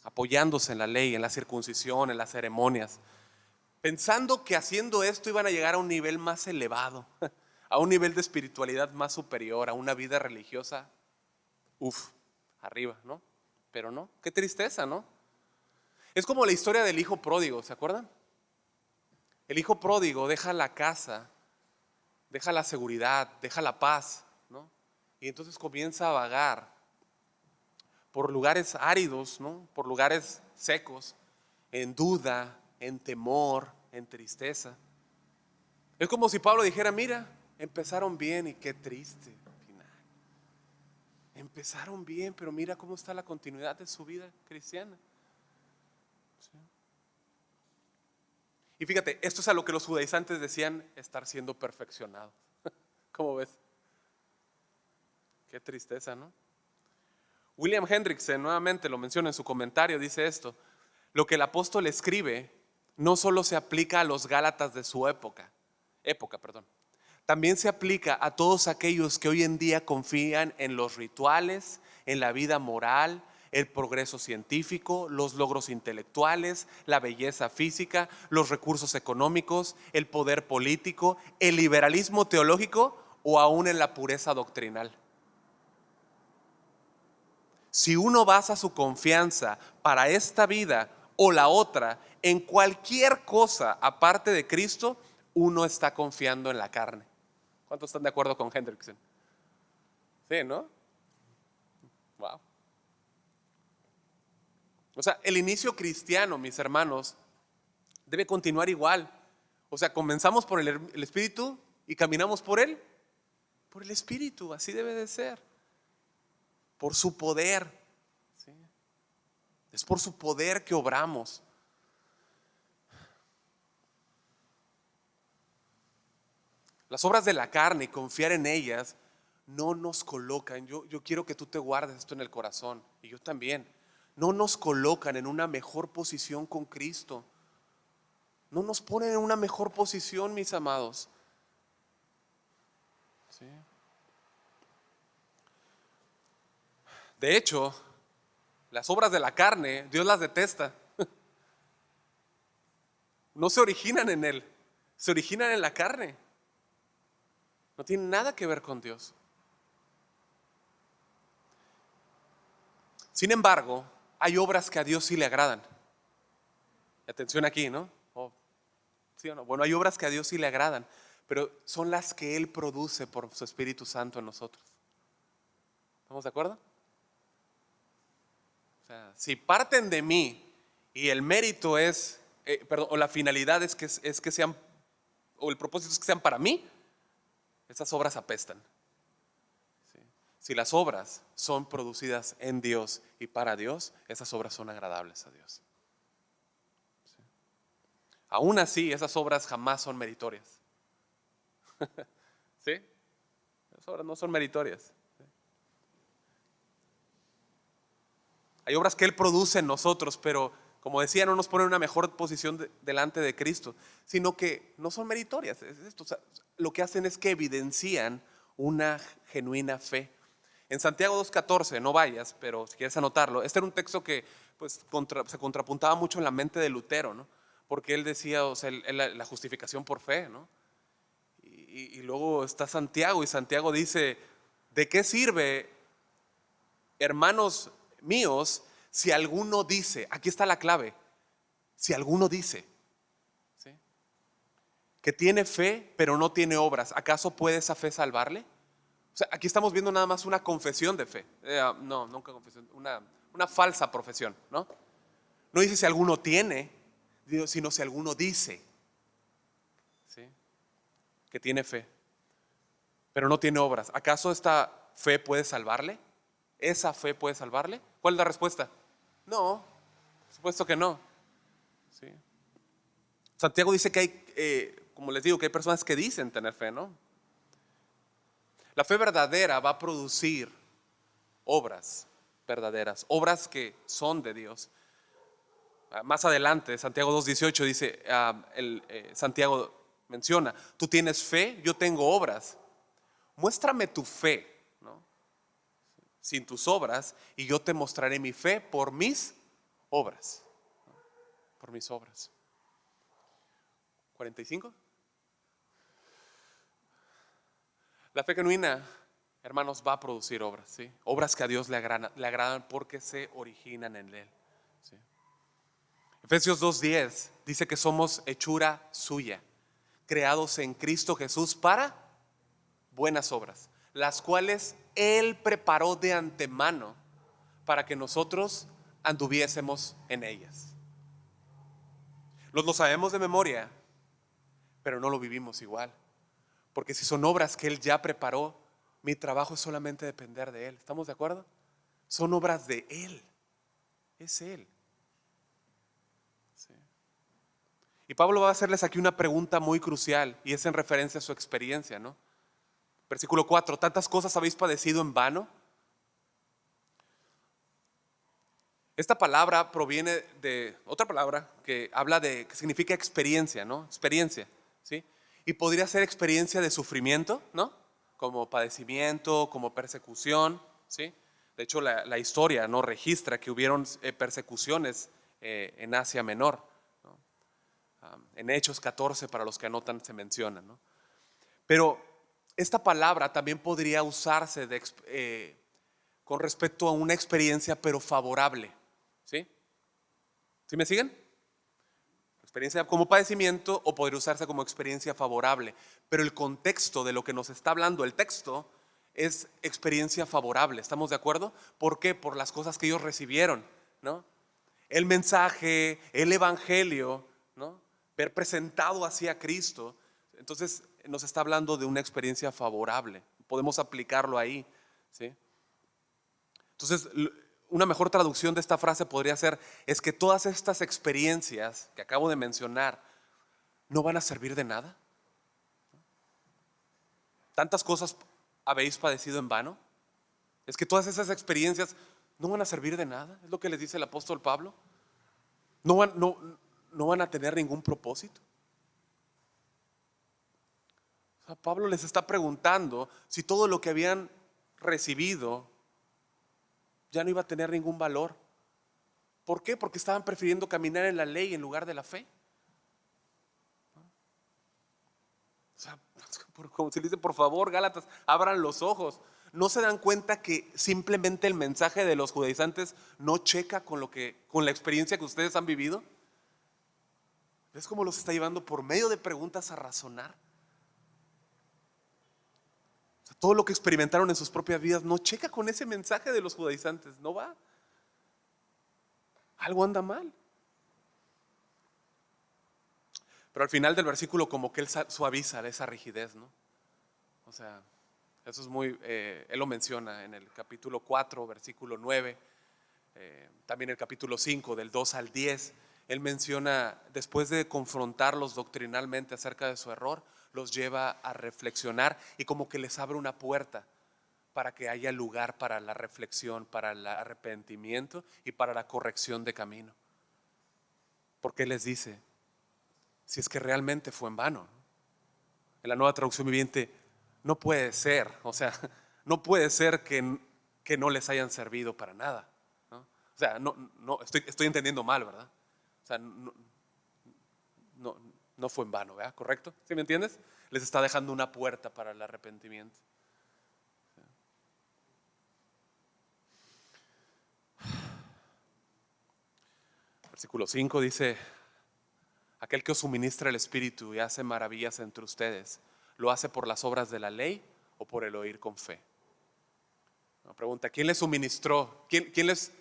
apoyándose en la ley, en la circuncisión, en las ceremonias, pensando que haciendo esto iban a llegar a un nivel más elevado, a un nivel de espiritualidad más superior, a una vida religiosa, arriba, ¿no? Pero no, qué tristeza, ¿no? Es como la historia del hijo pródigo, ¿se acuerdan? El hijo pródigo deja la casa, deja la seguridad, deja la paz, ¿no? Y entonces comienza a vagar por lugares áridos, ¿no?, por lugares secos, en duda, en temor, en tristeza. Es como si Pablo dijera, mira, empezaron bien y qué triste final. Empezaron bien, pero mira cómo está la continuidad de su vida cristiana. ¿Sí? Y fíjate, esto es a lo que los judaizantes decían estar siendo perfeccionados. ¿Cómo ves? Qué tristeza, ¿no? William Hendrickson nuevamente lo menciona en su comentario, dice esto: lo que el apóstol escribe no solo se aplica a los Gálatas de su época, también se aplica a todos aquellos que hoy en día confían en los rituales, en la vida moral, el progreso científico, los logros intelectuales, la belleza física, los recursos económicos, el poder político, el liberalismo teológico o aún en la pureza doctrinal. Si uno basa su confianza para esta vida o la otra en cualquier cosa aparte de Cristo, uno está confiando en la carne. ¿Cuántos están de acuerdo con Hendrickson? Sí, ¿no? Wow. O sea, el inicio cristiano, mis hermanos, debe continuar igual. O sea, comenzamos por el Espíritu y caminamos por el Espíritu. Así debe de ser. Por su poder, ¿sí? Es por su poder que obramos. Las obras de la carne y confiar en ellas no nos colocan, yo quiero que tú te guardes esto en el corazón, y yo también, no nos colocan en una mejor posición con Cristo. No nos ponen en una mejor posición, mis amados. ¿Sí? De hecho, las obras de la carne, Dios las detesta. No se originan en Él, se originan en la carne. No tiene nada que ver con Dios. Sin embargo, hay obras que a Dios sí le agradan. Atención aquí, ¿no? ¿Sí o no? Bueno, hay obras que a Dios sí le agradan, pero son las que Él produce por su Espíritu Santo en nosotros. ¿Estamos de acuerdo? O sea, si parten de mí y el mérito es, perdón, o la finalidad es que sean, o el propósito es que sean para mí, esas obras apestan. ¿Sí? Si las obras son producidas en Dios y para Dios, esas obras son agradables a Dios. ¿Sí? Aún así, esas obras jamás son meritorias. ¿Sí? Esas obras no son meritorias. Hay obras que Él produce en nosotros, pero como decía, no nos pone en una mejor posición delante de Cristo, sino que no son meritorias. Es esto, o sea, lo que hacen es que evidencian una genuina fe. En Santiago 2:14, no vayas, pero si quieres anotarlo, este era un texto que pues, se contrapuntaba mucho en la mente de Lutero, ¿no? Porque él decía, o sea, la justificación por fe, ¿no? Y luego está Santiago, y Santiago dice, ¿de qué sirve, hermanos míos, si alguno dice? Aquí está la clave: si alguno dice, ¿sí?, que tiene fe pero no tiene obras, ¿acaso puede esa fe salvarle? O sea, aquí estamos viendo nada más una confesión de fe. No, nunca confesión, una falsa profesión, ¿no? No dice si alguno tiene, sino si alguno dice, ¿sí?, que tiene fe pero no tiene obras. ¿Acaso esta fe puede salvarle? ¿Esa fe puede salvarle? ¿Cuál es la respuesta? No, por supuesto que no. ¿Sí? Santiago dice que hay, como les digo, que hay personas que dicen tener fe, ¿no? La fe verdadera va a producir obras verdaderas, obras que son de Dios. Más adelante, Santiago 2:18 dice, Santiago menciona, tú tienes fe, yo tengo obras. Muéstrame tu fe, ¿no?, sin tus obras, y yo te mostraré mi fe por mis obras, ¿no?, por mis obras. 45. La fe genuina, hermanos, va a producir obras, ¿sí? Obras que a Dios le agradan porque se originan en Él, ¿sí? Efesios 2:10 dice que somos hechura suya, creados en Cristo Jesús para buenas obras, las cuales Él preparó de antemano para que nosotros anduviésemos en ellas. Lo sabemos de memoria, pero no lo vivimos igual. Porque si son obras que Él ya preparó, mi trabajo es solamente depender de Él. ¿Estamos de acuerdo? Son obras de Él. Es Él. Sí. Y Pablo va a hacerles aquí una pregunta muy crucial, y es en referencia a su experiencia, ¿no? Versículo 4, ¿tantas cosas habéis padecido en vano? Esta palabra proviene de otra palabra que habla que significa experiencia, ¿no? Experiencia, ¿sí? Y podría ser experiencia de sufrimiento, ¿no? Como padecimiento, como persecución, ¿sí? De hecho, la historia no registra que hubieron persecuciones en Asia Menor, ¿no? En Hechos 14, para los que anotan, se menciona, ¿no? Pero esta palabra también podría usarse con respecto a una experiencia, pero favorable, ¿sí? ¿Sí me siguen? Experiencia como padecimiento, o podría usarse como experiencia favorable. Pero el contexto de lo que nos está hablando el texto es experiencia favorable. ¿Estamos de acuerdo? ¿Por qué? Por las cosas que ellos recibieron, ¿no? El mensaje, el evangelio, ¿no?, ver presentado así a Cristo. Entonces nos está hablando de una experiencia favorable. Podemos aplicarlo ahí, ¿sí? Entonces, una mejor traducción de esta frase podría ser: es que todas estas experiencias que acabo de mencionar no van a servir de nada. ¿Tantas cosas habéis padecido en vano? Es que todas esas experiencias no van a servir de nada. Es lo que les dice el apóstol Pablo. No van a tener ningún propósito. O sea, Pablo les está preguntando si todo lo que habían recibido ya no iba a tener ningún valor. ¿Por qué? Porque estaban prefiriendo caminar en la ley en lugar de la fe. O sea, como se dice, por favor, Gálatas, abran los ojos. ¿No se dan cuenta que simplemente el mensaje de los judaizantes no checa con la experiencia que ustedes han vivido? ¿Ves cómo los está llevando por medio de preguntas a razonar? O sea, todo lo que experimentaron en sus propias vidas no checa con ese mensaje de los judaizantes, no va. Algo anda mal. Pero al final del versículo como que él suaviza esa rigidez, ¿no? O sea, eso es muy, él lo menciona en el capítulo 4, versículo 9, también el capítulo 5, del 2 al 10. Él menciona, después de confrontarlos doctrinalmente acerca de su error, los lleva a reflexionar y como que les abre una puerta para que haya lugar para la reflexión, para el arrepentimiento y para la corrección de camino. Porque les dice, si es que realmente fue en vano. En la Nueva Traducción Viviente, no puede ser, o sea, no puede ser que no les hayan servido para nada, ¿no? O sea, estoy entendiendo mal, ¿verdad? O sea, no, no fue en vano, ¿verdad? ¿Correcto? ¿Sí me entiendes? Les está dejando una puerta para el arrepentimiento. Versículo 5 dice, aquel que os suministra el Espíritu y hace maravillas entre ustedes, ¿lo hace por las obras de la ley o por el oír con fe? Una pregunta, ¿quién les suministró? ¿Quién les,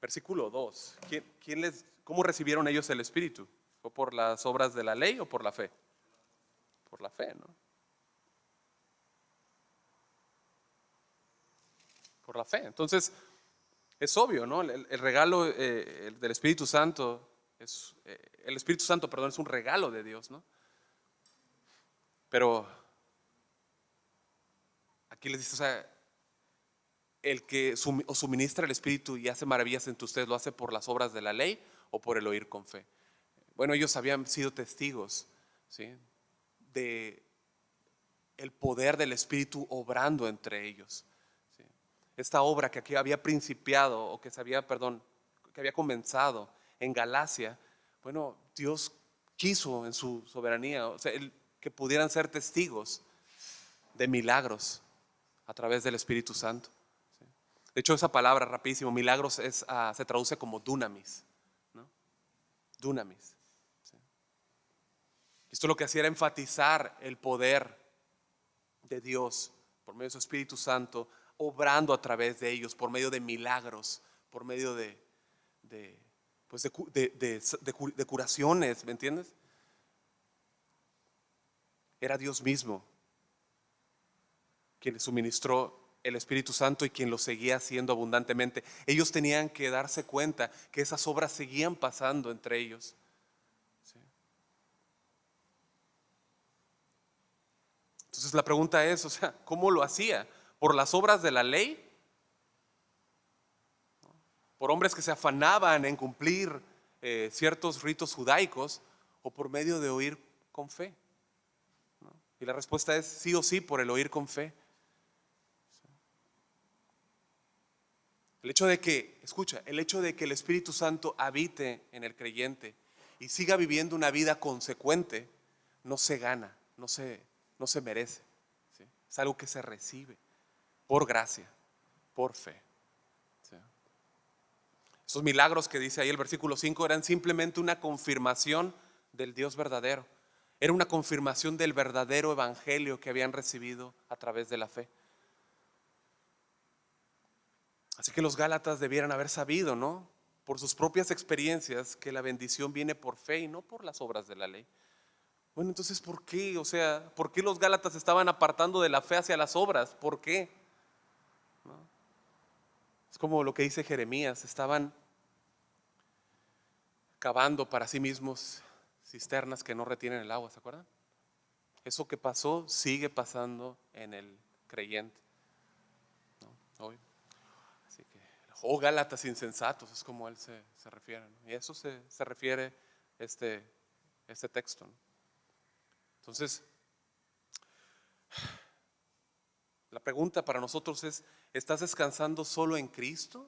versículo 2, ¿cómo recibieron ellos el Espíritu? ¿Fue por las obras de la ley o por la fe? Por la fe, ¿no? Por la fe. Entonces, es obvio, ¿no? El regalo del Espíritu Santo el Espíritu Santo, perdón, es un regalo de Dios, ¿no? Pero aquí les dice, o sea, el que os suministra el Espíritu y hace maravillas entre ustedes, ¿lo hace por las obras de la ley o por el oír con fe? Bueno, ellos habían sido testigos, ¿sí?, de el poder del Espíritu obrando entre ellos, ¿sí? Esta obra que aquí había principiado o que que había comenzado en Galacia, bueno, Dios quiso en su soberanía, o sea, que pudieran ser testigos de milagros a través del Espíritu Santo, ¿sí? De hecho, esa palabra, rapidísimo, milagros se traduce como dunamis, ¿no? Dunamis, ¿sí? Esto lo que hacía era enfatizar el poder de Dios por medio de su Espíritu Santo, obrando a través de ellos, por medio de milagros, por medio pues de curaciones, ¿me entiendes? Era Dios mismo quien les suministró el Espíritu Santo y quien lo seguía haciendo abundantemente. Ellos tenían que darse cuenta que esas obras seguían pasando entre ellos, ¿sí? Entonces la pregunta es, o sea, ¿cómo lo hacía? ¿Por las obras de la ley? ¿Por hombres que se afanaban en cumplir ciertos ritos judaicos? ¿O por medio de oír con fe? ¿No? Y la respuesta es sí o sí, por el oír con fe. El hecho de que, escucha, el hecho de que el Espíritu Santo habite en el creyente y siga viviendo una vida consecuente, no se gana, no se merece, ¿sí? Es algo que se recibe por gracia, por fe, ¿sí? Esos milagros que dice ahí el versículo 5 eran simplemente una confirmación del Dios verdadero. Era una confirmación del verdadero evangelio que habían recibido a través de la fe. Así que los Gálatas debieran haber sabido, ¿no?, por sus propias experiencias, que la bendición viene por fe y no por las obras de la ley. Bueno, entonces, ¿por qué? O sea, ¿por qué los Gálatas estaban apartando de la fe hacia las obras? ¿Por qué? ¿No? Es como lo que dice Jeremías, estaban cavando para sí mismos cisternas que no retienen el agua, ¿se acuerdan? Eso que pasó sigue pasando en el creyente, ¿no? Hoy. Así que, oh Gálatas insensatos, es como él se refiere, ¿no? Y a eso se refiere este texto, ¿no? Entonces, la pregunta para nosotros es, ¿estás descansando solo en Cristo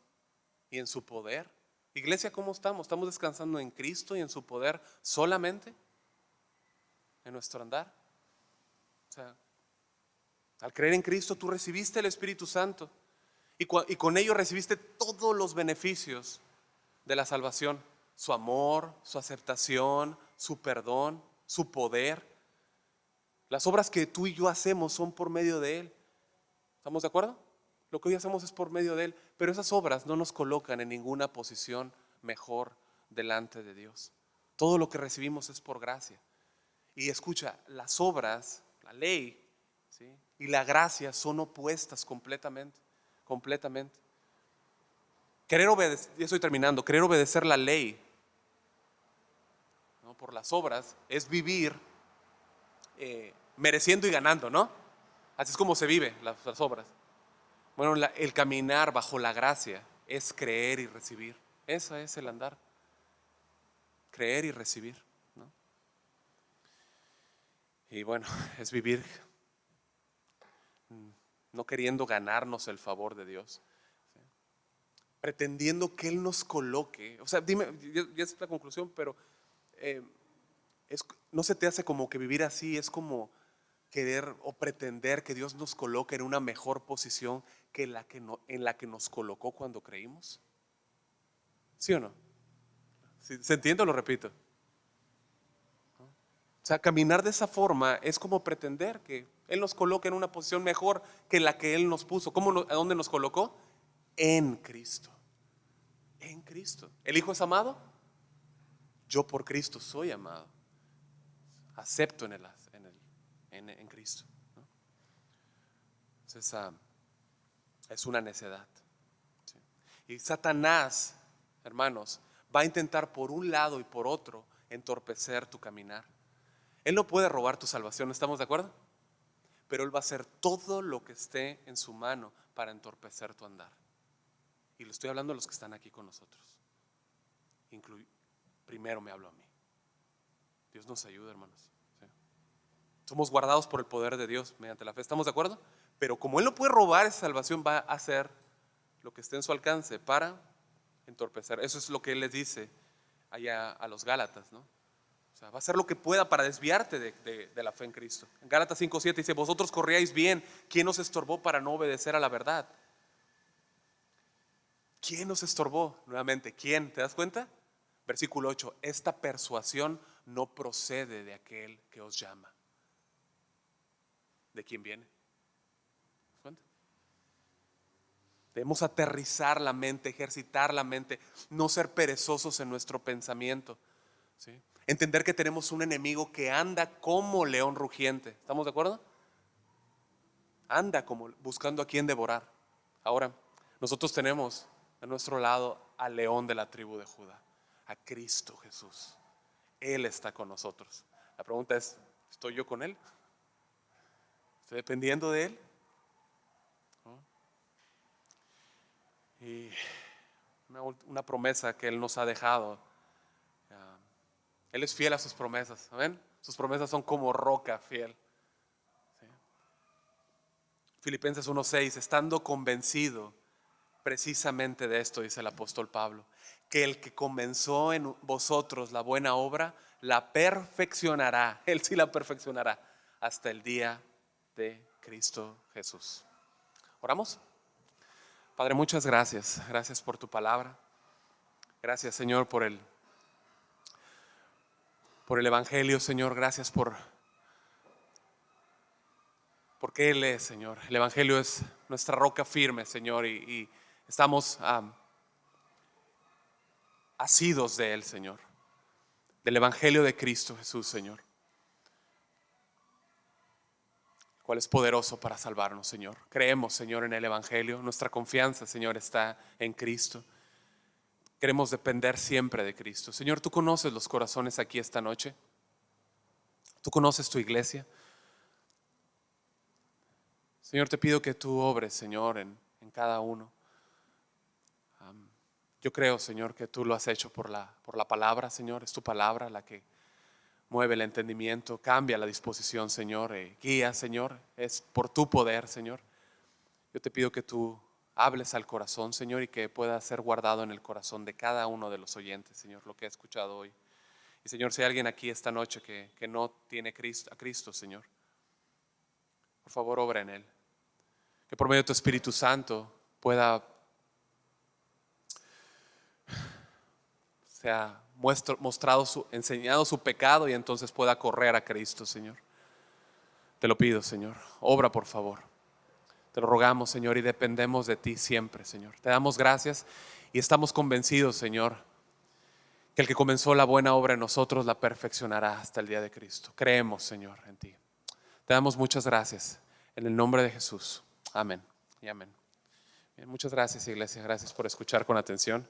y en su poder? Iglesia, ¿cómo estamos? ¿Estamos descansando en Cristo y en su poder solamente en nuestro andar? O sea, Al creer en Cristo tú recibiste el Espíritu Santo y con ello recibiste todos los beneficios de la salvación. Su amor, su aceptación, su perdón, su poder. Las obras que tú y yo hacemos son por medio de Él. ¿Estamos de acuerdo? Lo que hoy hacemos es por medio de Él, pero esas obras no nos colocan en ninguna posición mejor delante de Dios. Todo lo que recibimos es por gracia. Y escucha, las obras, la ley, ¿sí?, y la gracia son opuestas completamente, completamente. Querer obedecer, ya estoy terminando, querer obedecer la ley, ¿no?, por las obras es vivir mereciendo y ganando, ¿no? Así es como se vive las obras. Bueno, el caminar bajo la gracia es creer y recibir. Eso es el andar. Creer y recibir, ¿no? Y bueno, es vivir no queriendo ganarnos el favor de Dios, ¿sí?, pretendiendo que Él nos coloque. O sea, dime, ya es la conclusión, pero no se te hace como que vivir así es como querer o pretender que Dios nos coloque en una mejor posición que en la que nos colocó cuando creímos? ¿Sí o no? ¿Sí? ¿Se entiende o lo repito? O sea, caminar de esa forma es como pretender que Él nos coloque en una posición mejor que la que Él nos puso. ¿A dónde nos colocó? En Cristo. En Cristo. ¿El Hijo es amado? Yo por Cristo soy amado. Acepto en Cristo, ¿no? Entonces, es una necedad, ¿sí? Y Satanás, hermanos, va a intentar por un lado y por otro entorpecer tu caminar. Él no puede robar tu salvación, ¿estamos de acuerdo? Pero Él va a hacer todo lo que esté en su mano para entorpecer tu andar. Y lo estoy hablando a los que están aquí con nosotros. Primero me hablo a mí. Dios nos ayuda, hermanos, ¿sí? Somos guardados por el poder de Dios mediante la fe, ¿estamos de acuerdo? Pero como Él no puede robar esa salvación, va a hacer lo que esté en su alcance para entorpecer. Eso es lo que Él les dice allá a los Gálatas, ¿no? O sea, va a hacer lo que pueda para desviarte de la fe en Cristo. En Gálatas 5:7 dice: vosotros corríais bien, ¿quién os estorbó para no obedecer a la verdad? ¿Quién nos estorbó? Nuevamente, ¿quién? ¿Te das cuenta? Versículo 8: esta persuasión no procede de aquel que os llama. ¿De quién viene? ¿Te das cuenta? Debemos aterrizar la mente, ejercitar la mente, no ser perezosos en nuestro pensamiento, ¿sí? Entender que tenemos un enemigo que anda como león rugiente. ¿Estamos de acuerdo? Anda como buscando a quien devorar. Ahora, nosotros tenemos a nuestro lado al león de la tribu de Judá, a Cristo Jesús. Él está con nosotros. La pregunta es: ¿estoy yo con Él? ¿Estoy dependiendo de Él? ¿No? Y una promesa que Él nos ha dejado. Él es fiel a sus promesas, ¿ven? Sus promesas son como roca fiel, ¿sí? Filipenses 1:6: estando convencido precisamente de esto, dice el apóstol Pablo, que el que comenzó en vosotros la buena obra, la perfeccionará. Él sí la perfeccionará hasta el día de Cristo Jesús. ¿Oramos? Padre, muchas gracias. Gracias por tu palabra. Gracias, Señor, por el Evangelio, Señor. Gracias porque Él es, Señor. El Evangelio es nuestra roca firme, Señor, y estamos asidos de Él, Señor, del Evangelio de Cristo Jesús, Señor, el cual es poderoso para salvarnos, Señor. Creemos, Señor, en el Evangelio. Nuestra confianza, Señor, está en Cristo. Queremos depender siempre de Cristo. Señor, tú conoces los corazones aquí esta noche. Tú conoces tu iglesia. Señor, te pido que tú obres, Señor, en cada uno. Yo creo, Señor, que tú lo has hecho por la palabra, Señor. Es tu palabra la que mueve el entendimiento, cambia la disposición, Señor, guía, Señor. Es por tu poder, Señor. Yo te pido que tú hables al corazón, Señor, y que pueda ser guardado en el corazón de cada uno de los oyentes, Señor, lo que he escuchado hoy. Y, Señor, si hay alguien aquí esta noche que no tiene a Cristo, Señor, Por favor, obra en él. Que por medio de tu Espíritu Santo pueda sea mostrado enseñado su pecado y entonces pueda correr a Cristo, Señor. Te lo pido, Señor. Obra, por favor. Te lo rogamos, Señor, y dependemos de ti siempre, Señor. Te damos gracias y estamos convencidos, Señor, que el que comenzó la buena obra en nosotros la perfeccionará hasta el día de Cristo. Creemos, Señor, en ti. Te damos muchas gracias en el nombre de Jesús. Amén y amén. Bien, muchas gracias, iglesia. Gracias por escuchar con atención.